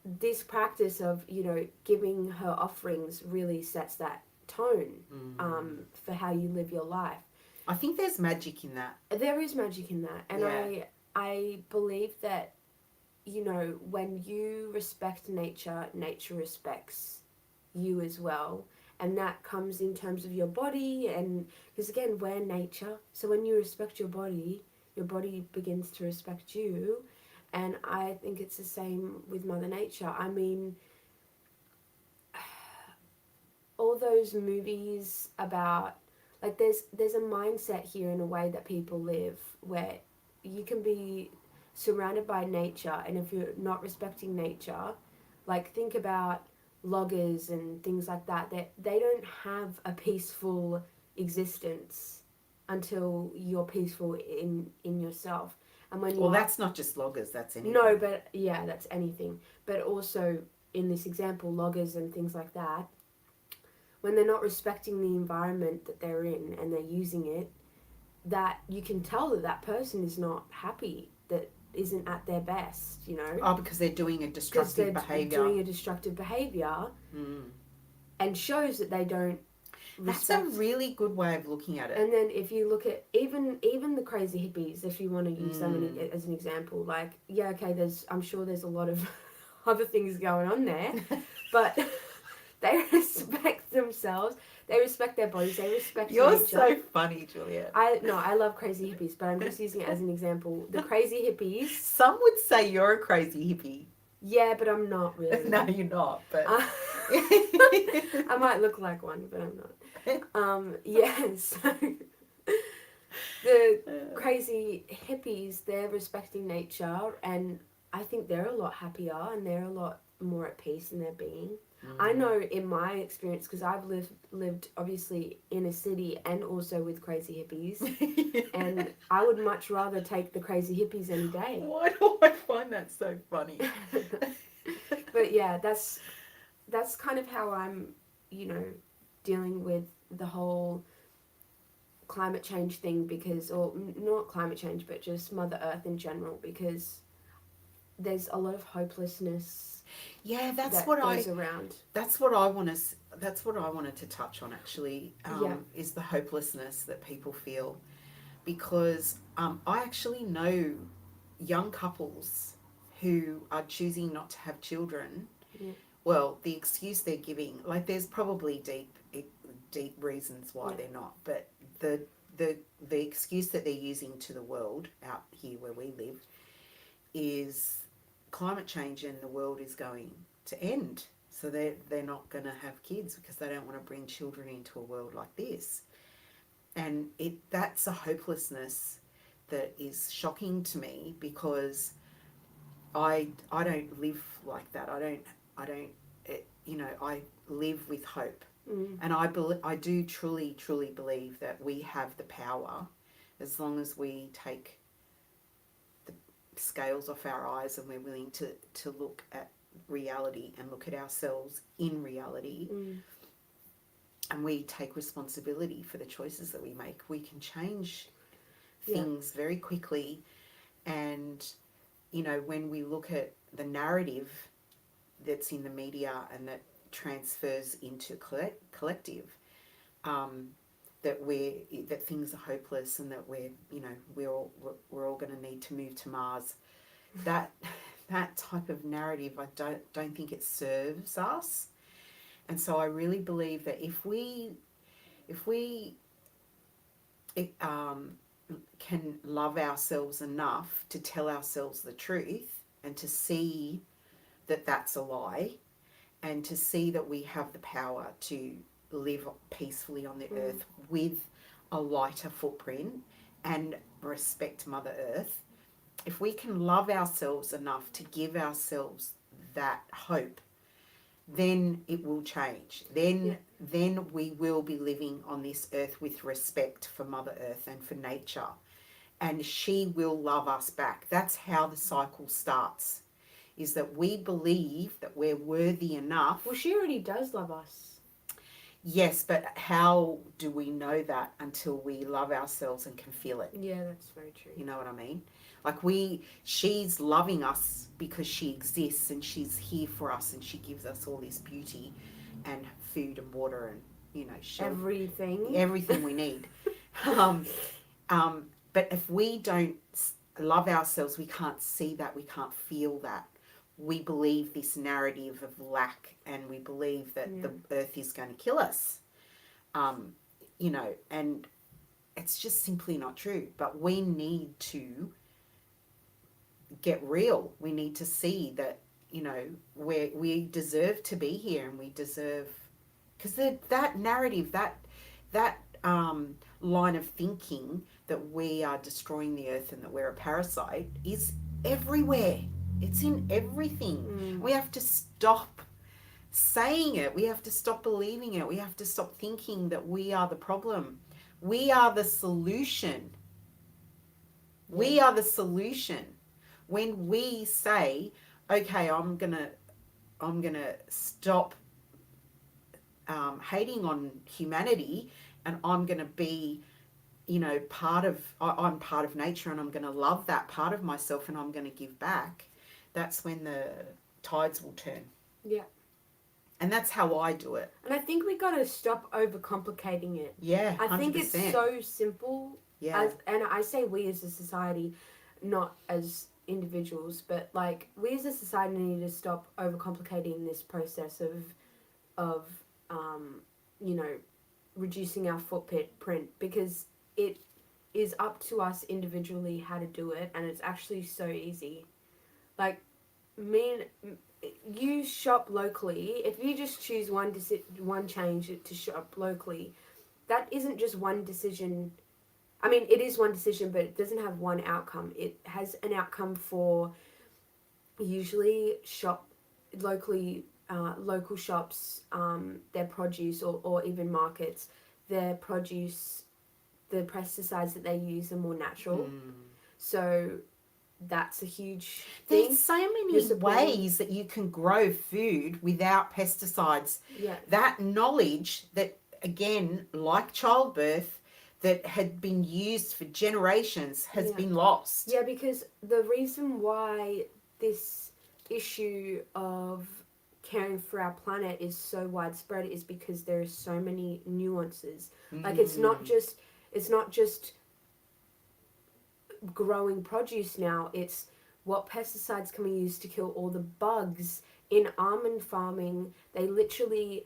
this practice of, you know, giving her offerings really sets that tone for how you live your life. I think there's magic in that. There is magic in that, and Yeah. I believe that, you know, when you respect nature, nature respects you as well, and that comes in terms of your body, and because again, we're nature, so when you respect your body begins to respect you. And I think it's the same with Mother Nature. I mean, all those movies about, like, there's a mindset here in a way that people live where you can be surrounded by nature, and if you're not respecting nature, like, think about loggers and things like that, they don't have a peaceful existence until you're peaceful in yourself. And when you Well, that's not just loggers, that's anything. no, but yeah, that's anything. But also, in this example, loggers and things like that, when they're not respecting the environment that they're in and they're using it, that you can tell that that person is not happy, that isn't at their best, you know. Oh, because they're doing a Because destructive they're behaviour. doing a destructive behaviour, and shows that they don't That's respect. a really good way of looking at it. And then if you look at even the crazy hippies, if you want to use them as an example, like, yeah, okay, I'm sure there's a lot of other things going on there, but they respect themselves, they respect their bodies, they respect You're nature. so funny, Juliet. I love crazy hippies, but I'm just using it as an example. The crazy hippies. Some would say you're a crazy hippie. Yeah, but I'm not really. No, you're not. But I might look like one, but I'm not. Yeah, so the crazy hippies, they're respecting nature, and I think they're a lot happier and they're a lot more at peace in their being. I know in my experience, because I've lived obviously in a city and also with crazy hippies, and I would much rather take the crazy hippies any day. Why do I find that so funny? But yeah, that's kind of how I'm, you know, dealing with the whole climate change thing, because, or not climate change, but just Mother Earth in general, because there's a lot of hopelessness. Yeah, that's that what goes around. That's what I want to. That's what I wanted to touch on actually. Is the hopelessness that people feel, because I actually know young couples who are choosing not to have children. Yeah. Well, the excuse they're giving, like, there's probably deep reasons why they're not, but the excuse that they're using to the world out here where we live is climate change, and the world is going to end, so they're not going to have kids because they don't want to bring children into a world like this. And that's a hopelessness that is shocking to me, because I don't live like that. I live with hope. And I do truly believe that we have the power, as long as we take the scales off our eyes and we're willing to look at reality and look at ourselves in reality, and we take responsibility for the choices that we make. We can change things very quickly. And, you know, when we look at the narrative that's in the media and that transfers into collective, that things are hopeless and that we're all going to need to move to Mars. That type of narrative, I don't think it serves us. And so I really believe that if we can love ourselves enough to tell ourselves the truth and to see that that's a lie, and to see that we have the power to live peacefully on the earth with a lighter footprint and respect Mother Earth, if we can love ourselves enough to give ourselves that hope, then it will change. Then we will be living on this earth with respect for Mother Earth and for nature. And she will love us back. That's how the cycle starts, is that we believe that we're worthy enough. Well, she already does love us. Yes, but how do we know that until we love ourselves and can feel it? Yeah, that's very true. You know what I mean? Like she's loving us because she exists and she's here for us and she gives us all this beauty and food and water and, you know, everything we need. But if we don't love ourselves, we can't see that, we can't feel that. We believe this narrative of lack, and we believe that the earth is going to kill us. You know, and it's just simply not true. But we need to get real. We need to see that, you know, we deserve to be here, and we deserve, because that narrative, that line of thinking that we are destroying the earth and that we're a parasite is everywhere. It's in everything. We have to stop saying it. We have to stop believing it. We have to stop thinking that we are the problem. We are the solution. We are the solution. When we say, okay, I'm gonna stop hating on humanity, and I'm gonna be, you know, I'm part of nature, and I'm gonna love that part of myself, and I'm gonna give back. That's when the tides will turn. Yeah. And that's how I do it. And I think we got to stop overcomplicating it. Yeah, 100%. I think it's so simple. Yeah. And I say we as a society, not as individuals, but like we as a society need to stop overcomplicating this process of you know, reducing our footprint, because it is up to us individually how to do it, and it's actually so easy. Like, you shop locally. If you just choose one change to shop locally, that isn't just one decision. I mean, it is one decision, but it doesn't have one outcome. It has an outcome for usually shop locally, local shops, their produce, or even markets, their produce, the pesticides that they use are more natural. So that's a huge thing. There's so many ways that you can grow food without pesticides. Yeah. That knowledge that, again, like childbirth, that had been used for generations has been lost. Yeah, because the reason why this issue of caring for our planet is so widespread is because there are so many nuances. Like, it's not just growing produce now, it's what pesticides can we use to kill all the bugs. In almond farming, they literally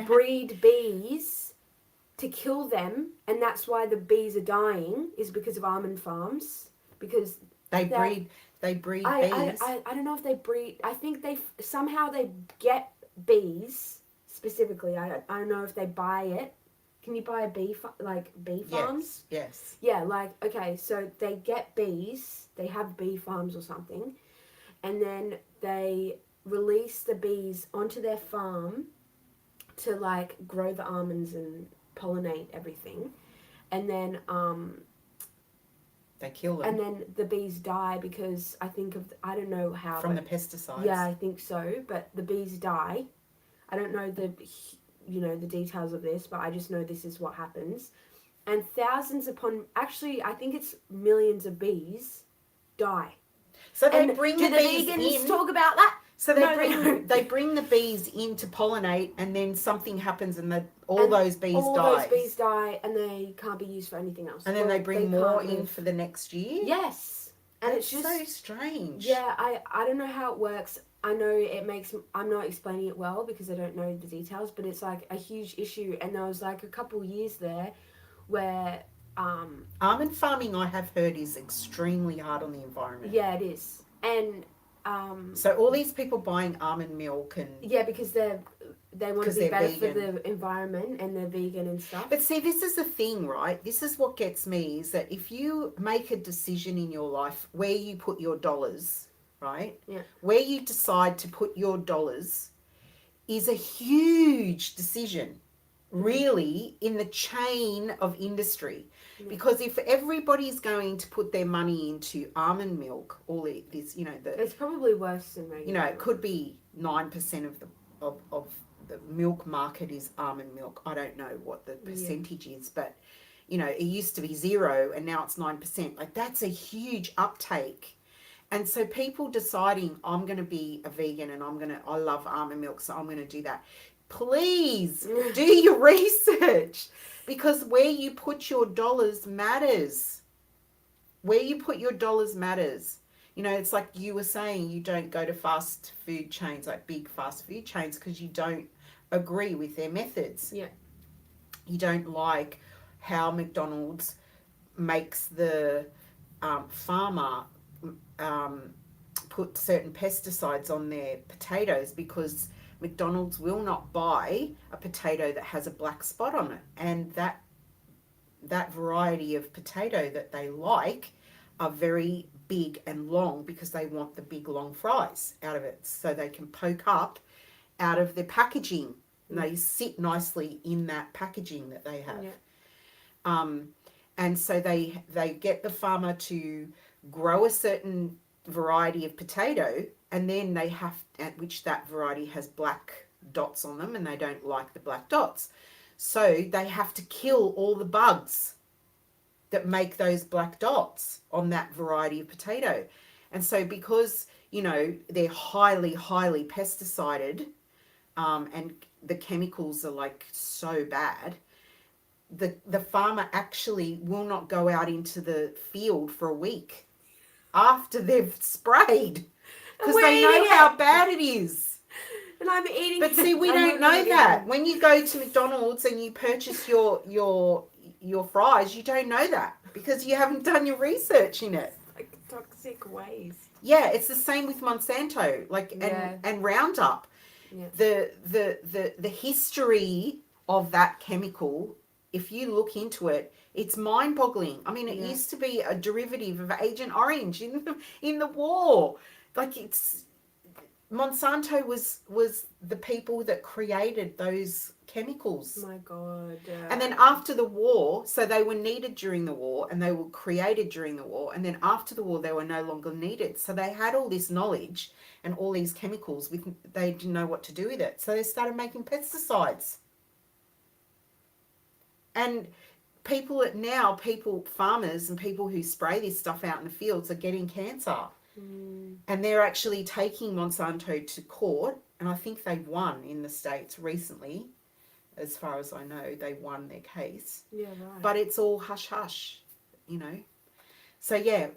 breed bees to kill them, and that's why the bees are dying, is because of almond farms, because they breed bees. I don't know if they breed. I think they get bees specifically. I don't know if they buy it. Can you buy a bee farms? Yes. Yeah, like, okay, so they get bees, they have bee farms or something, and then they release the bees onto their farm to, like, grow the almonds and pollinate everything, and then they kill them. and then the bees die because I don't know how. From the pesticides. Yeah, I think so, but the bees die. I don't know the details of this, but I just know this is what happens. And actually, I think it's millions of bees die. So they bring the bees vegans in. talk about that? So they bring the bees in to pollinate, and then something happens, and those bees die. All those bees die, and they can't be used for anything else. And then they bring more in for the next year. Yes, And That's it's just so strange. yeah, I don't know how it works. I know it makes, I'm not explaining it well because I don't know the details, but it's like a huge issue. And there was like a couple years there where Almond farming, I have heard, is extremely hard on the environment. yeah, it is. And So all these people buying almond milk and yeah, because they want to 'Cause be they're better for vegan. the environment and they're vegan and stuff. But see, this is the thing, right? This is what gets me, is that if you make a decision in your life where you put your dollars, right? Yeah. Where you decide to put your dollars is a huge decision, really, in the chain of industry. Yeah. Because if everybody's going to put their money into almond milk, this, It's probably worse than regular. it could be 9% of the milk market is almond milk. I don't know what the percentage is, but it used to be 0 and now it's 9%. Like, that's a huge uptake. And so people deciding, I'm going to be a vegan and I love almond milk, so I'm going to do that. Please do your research, because where you put your dollars matters. Where you put your dollars matters. It's like you were saying, you don't go to fast food chains, like big fast food chains, because you don't agree with their methods. Yeah. You don't like how McDonald's makes the farmer put certain pesticides on their potatoes, because McDonald's will not buy a potato that has a black spot on it. And that variety of potato that they like are very big and long, because they want the big long fries out of it, so they can poke up out of their packaging. And they sit nicely in that packaging that they have. Yeah. And so they get the farmer to grow a certain variety of potato, and then they have, at which that variety has black dots on them, and they don't like the black dots. So they have to kill all the bugs that make those black dots on that variety of potato. And so because, they're highly, highly pesticided, and the chemicals are like so bad, the farmer actually will not go out into the field for a week after they've sprayed, because they know how bad it is. And I'm eating But see, we don't know that. When you go to McDonald's and you purchase your fries, you don't know that, because you haven't done your research in it. Like toxic ways. Yeah, it's the same with Monsanto, and Roundup. Yeah. The history of that chemical, if you look into it, it's mind-boggling. I mean, it used to be a derivative of Agent Orange in the war. Like, Monsanto was the people that created those chemicals. My God. And then after the war, so they were needed during the war, and they were created during the war, and then after the war they were no longer needed. So they had all this knowledge and all these chemicals, they didn't know what to do with it. So they started making pesticides. And farmers and people who spray this stuff out in the fields are getting cancer. And they're actually taking Monsanto to court, and I think they won in the States recently. As far as I know, they won their case. Yeah, right. But it's all hush-hush, So, yeah,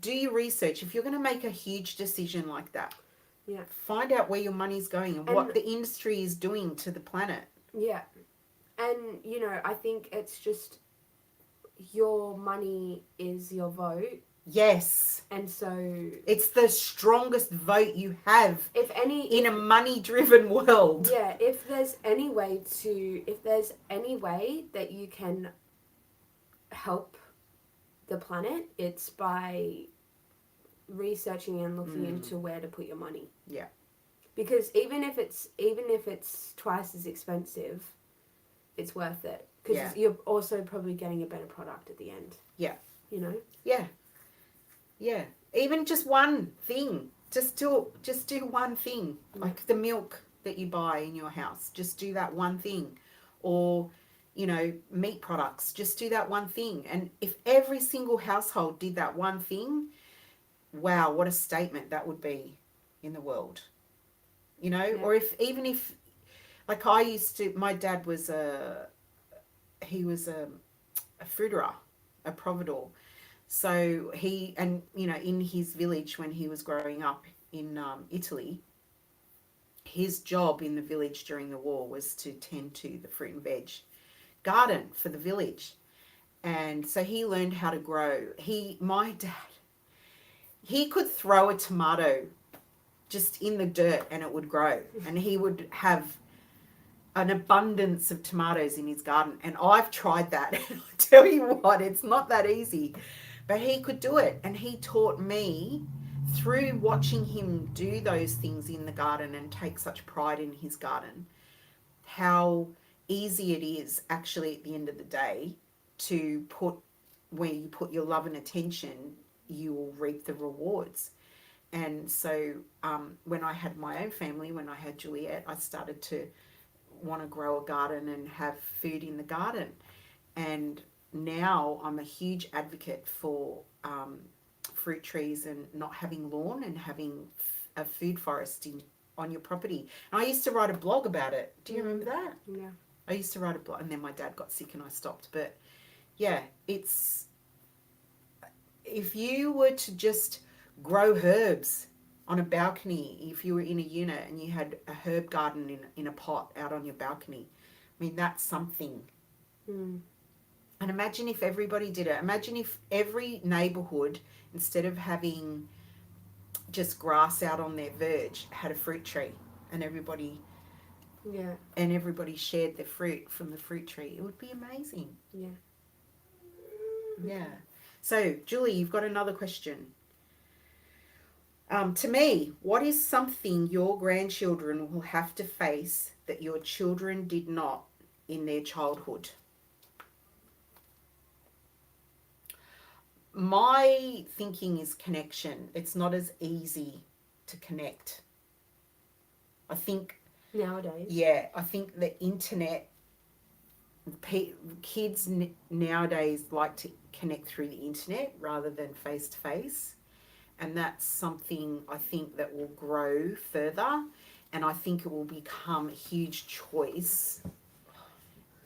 do your research. If you're going to make a huge decision like that, find out where your money's going and what the industry is doing to the planet. Yeah. And, I think it's just your money is your vote. Yes. And so it's the strongest vote you have in a money-driven world. Yeah, if there's any way that you can help the planet, it's by researching and looking into where to put your money. Yeah. Because even if it's twice as expensive, it's worth it. Because you're also probably getting a better product at the end. Yeah. Yeah. Yeah. Even just one thing. Just do one thing. Like the milk that you buy in your house. Just do that one thing. Or, meat products. Just do that one thing. And if every single household did that one thing, wow, what a statement that would be in the world. Or if like my dad was he was a fruiterer, a providor. So he, and in his village when he was growing up in Italy, his job in the village during the war was to tend to the fruit and veg garden for the village. And so he learned how to grow. My dad, he could throw a tomato just in the dirt and it would grow. And he would have an abundance of tomatoes in his garden. And I've tried that. And I tell you what, it's not that easy. But he could do it. And he taught me through watching him do those things in the garden and take such pride in his garden, how easy it is actually at the end of the day to put, where you put your love and attention, you will reap the rewards. And so when I had my own family, when I had Juliet, I started to want to grow a garden and have food in the garden. And now I'm a huge advocate for fruit trees and not having lawn and having a food forest on your property. And I used to write a blog about it. Do you remember that? Yeah. I used to write a blog, and then my dad got sick and I stopped. But yeah, it's, if you were to just grow herbs on a balcony, if you were in a unit and you had a herb garden in a pot out on your balcony, I mean, that's something. Mm. And imagine if everybody did it. Imagine if every neighborhood, instead of having just grass out on their verge, had a fruit tree, and everybody shared their fruit from the fruit tree. It would be amazing. Yeah. Yeah. So, Julie, you've got another question. To me, what is something your grandchildren will have to face that your children did not in their childhood? My thinking is connection. It's not as easy to connect. I think Nowadays. Yeah, I think the internet, kids nowadays like to connect through the internet rather than face to face. And that's something I think that will grow further. And I think it will become a huge choice.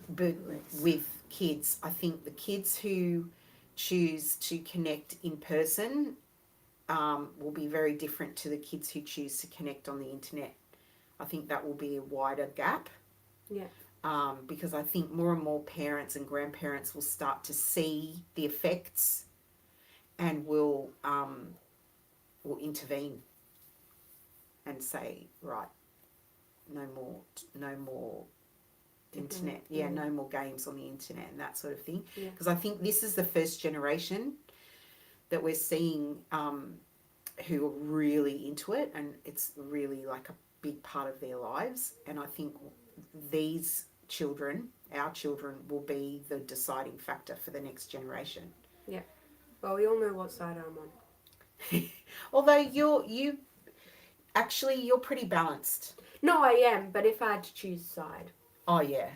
But with kids, I think the kids who choose to connect in person will be very different to the kids who choose to connect on the internet. I think that will be a wider gap. Yeah. Because I think more and more parents and grandparents will start to see the effects and will intervene and say, right, no more internet, no more games on the internet and that sort of thing. Because I think this is the first generation that we're seeing who are really into it, and it's really like a big part of their lives. And I think these children, our children, will be the deciding factor for the next generation. Yeah. Well, we all know what side I'm on. Although you're pretty balanced. No, I am, but if I had to choose a side. Oh yeah.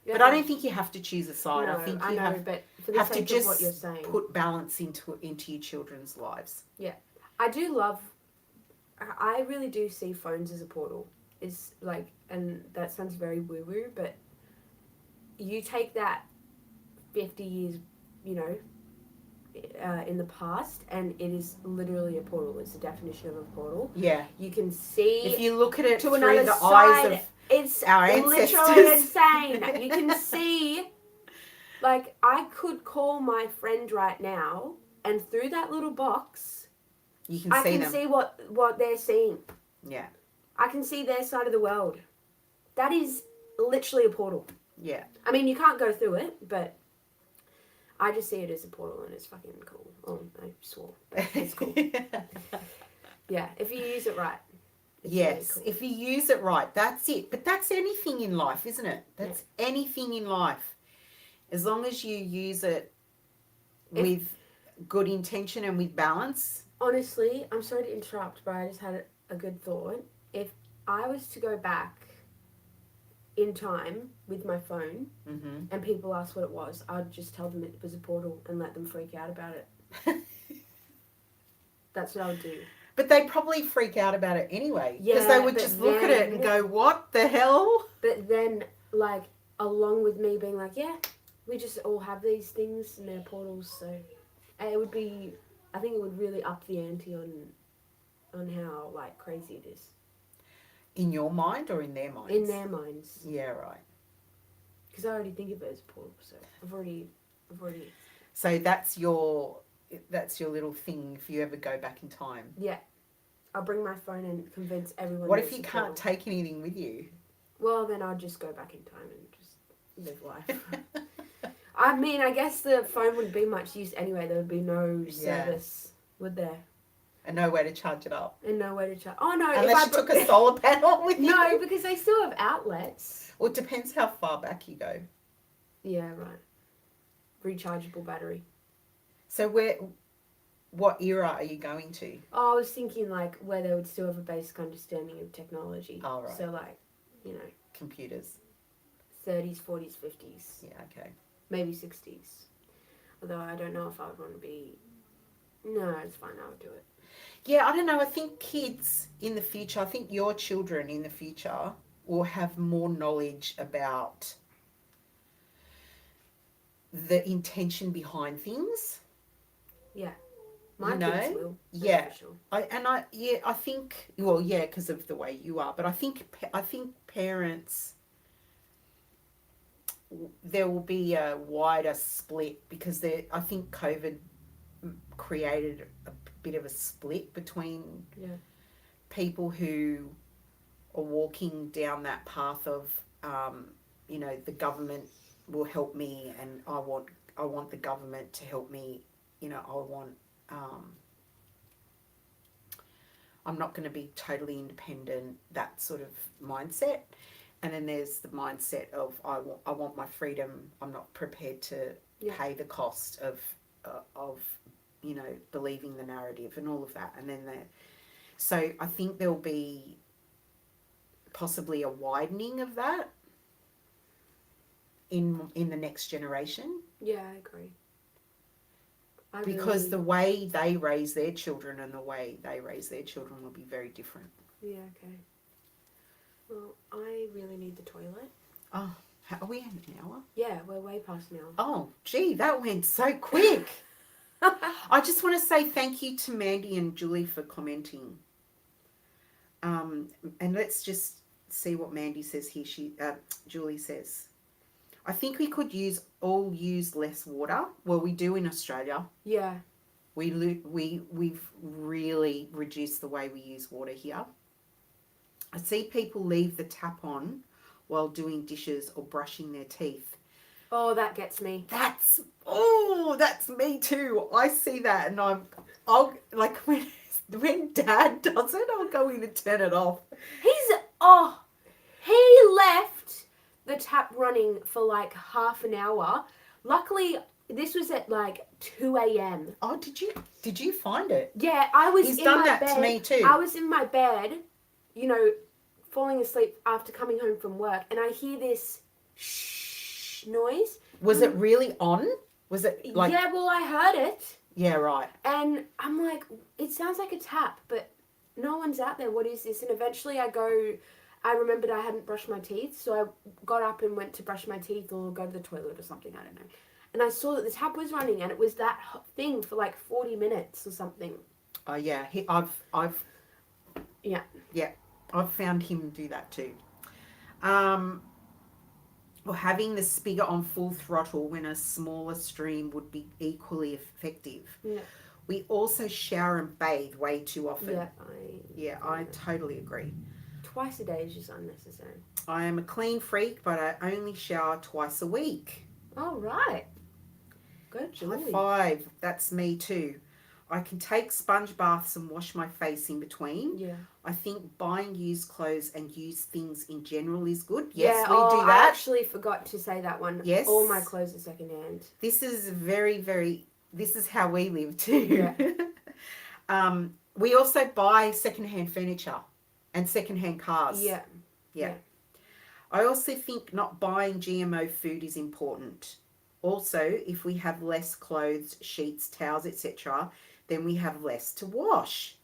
But I don't think you have to choose a side. No, I think I you know, but for the have to sake just of what you're saying, put balance into your children's lives. Yeah, I do love. I really do see phones as a portal. It's like, and that sounds very woo woo, but you take that 50 years, in the past, and it is literally a portal. It's the definition of a portal. Yeah. You can see. If you look at it to through another the side, eyes of it's our ancestors. literally insane. You can see, like, I could call my friend right now, and through that little box, you can I see can them. see what they're seeing. Yeah. I can see their side of the world. That is literally a portal. Yeah. I mean, you can't go through it, but I just see it as a portal, and it's fucking cool. Oh, I swore. But it's cool. Yeah, if you use it right. Yes, really cool. if you use it right, that's it. But that's anything in life, isn't it? That's anything in life. As long as you use it with good intention and with balance. Honestly, I'm sorry to interrupt, but I just had a good thought. If I was to go back in time with my phone and people asked what it was, I'd just tell them it was a portal and let them freak out about it. That's what I would do. But they probably freak out about it anyway. Because Yeah, they would but just look at it and go, what the hell? But then, like, along with me being like, yeah, we just all have these things and they're portals, so And it would be, I think it would really up the ante on how like crazy it is In your mind or in their minds? in their minds. Yeah, right. Because I already think of it as poor, so I've already. So that's your little thing if you ever go back in time. Yeah, I'll bring my phone and convince everyone. What that if you it's can't poor. take anything with you? Well, then I'll just go back in time and just live life. I mean, I guess the phone wouldn't be much use anyway. There would be no Yeah. service, would there? And no way to charge it up. And nowhere to charge. Oh no! Unless you took a solar panel with you. No, because they still have outlets. Well, it depends how far back you go. Yeah, right. Rechargeable battery. So what era are you going to? Oh, I was thinking like where they would still have a basic understanding of technology. Oh, right. So like, you know, Computers. 30s, 40s, 50s, Yeah, okay. maybe 60s. Although I don't know if I would want to be. No, it's fine. I would do it. Yeah, I don't know. I think kids in the future, I think your children in the future will have more knowledge about the intention behind things. My You kids know? will. That's Yeah. for sure. I think, well, yeah, because of the way you are, but I think parents, there will be a wider split because I think COVID created a bit of a split between Yeah. people who are walking down that path of, the government will help me, and I want the government to help me. I'm not going to be totally independent. That sort of mindset, and then there's the mindset of I want my freedom. I'm not prepared to pay the cost of believing the narrative and all of that, and then so I think there'll be possibly a widening of that in the next generation. Yeah, I agree. Because the way they raise their children and the way they raise their children will be very different. Yeah, okay. Well, I really need the toilet. Oh, are we at an hour? Yeah, we're way past now. Oh, gee, that went so quick. I just want to say thank you to Mandy and Julie for commenting. And let's just see what Mandy says here. Julie says, I think we could use less water. Well, we do in Australia. Yeah. We've really reduced the way we use water here. I see people leave the tap on while doing dishes or brushing their teeth. Oh, that gets me. That's me too. I see that, and I'll like when Dad does it, I'll go in and turn it off. He left the tap running for like half an hour. Luckily, this was at like 2 a.m. Oh, did you find it? Yeah, I was He's in done my that bed. to me too. I was in my bed, falling asleep after coming home from work, and I hear this shh noise. Was it really on? Was it like? Yeah, well, I heard it. Yeah, right. And I'm like, it sounds like a tap, but no one's out there. What is this? And eventually I remembered I hadn't brushed my teeth, so I got up and went to brush my teeth or go to the toilet or something, I don't know. And I saw that the tap was running, and it was that thing for like 40 minutes or something. Oh yeah, I've found him do that too. Or having the spigot on full throttle when a smaller stream would be equally effective. Yeah. We also shower and bathe way too often. Yeah, I totally agree. Twice a day is just unnecessary. I am a clean freak, but I only shower twice a week. All right. Go, Julie. High five. That's me too. I can take sponge baths and wash my face in between. Yeah. I think buying used clothes and used things in general is good. Yes, yeah, we do I that. actually forgot to say that one. Yes. All my clothes are secondhand. This is this is how we live too. Yeah. We also buy secondhand furniture and secondhand cars. Yeah. I also think not buying GMO food is important. Also, if we have less clothes, sheets, towels, etc., then we have less to wash.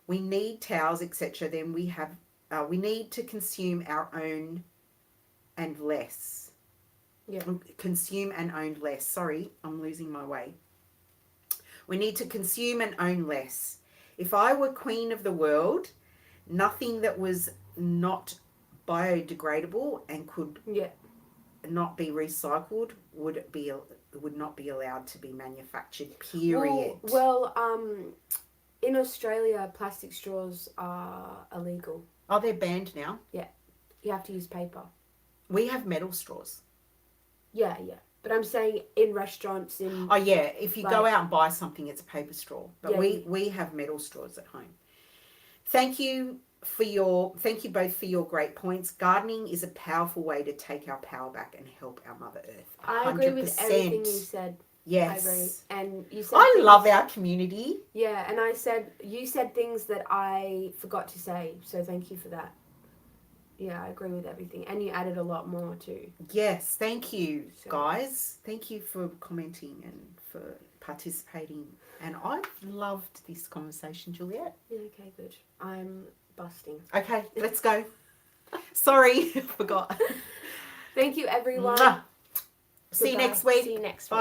We need towels, etc., then we need to consume our own and less. Yeah. Consume and own less. Sorry, I'm losing my way. We need to consume and own less. If I were queen of the world, nothing that was not biodegradable and could Yeah. not be recycled would not be allowed to be manufactured. Period. Well, in Australia, plastic straws are illegal. Oh, they're banned now. You have to use paper. We have metal straws. Yeah. But I'm saying in restaurants, Oh yeah, if you go Like- out and buy something, it's a paper straw. But Yeah, we have metal straws at home. Thank you both for your great points. Gardening is a powerful way to take our power back and help our Mother Earth. I agree with 100%. everything you said. Yes. I agree. And you said I things- love our community. Yeah, and you said things that I forgot to say, so thank you for that. Yeah, I agree with everything. And you added a lot more too. Yes, thank you, So- guys. Thank you for commenting and for participating. And I've loved this conversation, Juliet. Yeah, okay, good. I'm busting. Okay, let's go. Sorry, forgot. Thank you, everyone. Mwah. See you Goodbye. next week. See you next Bye. week.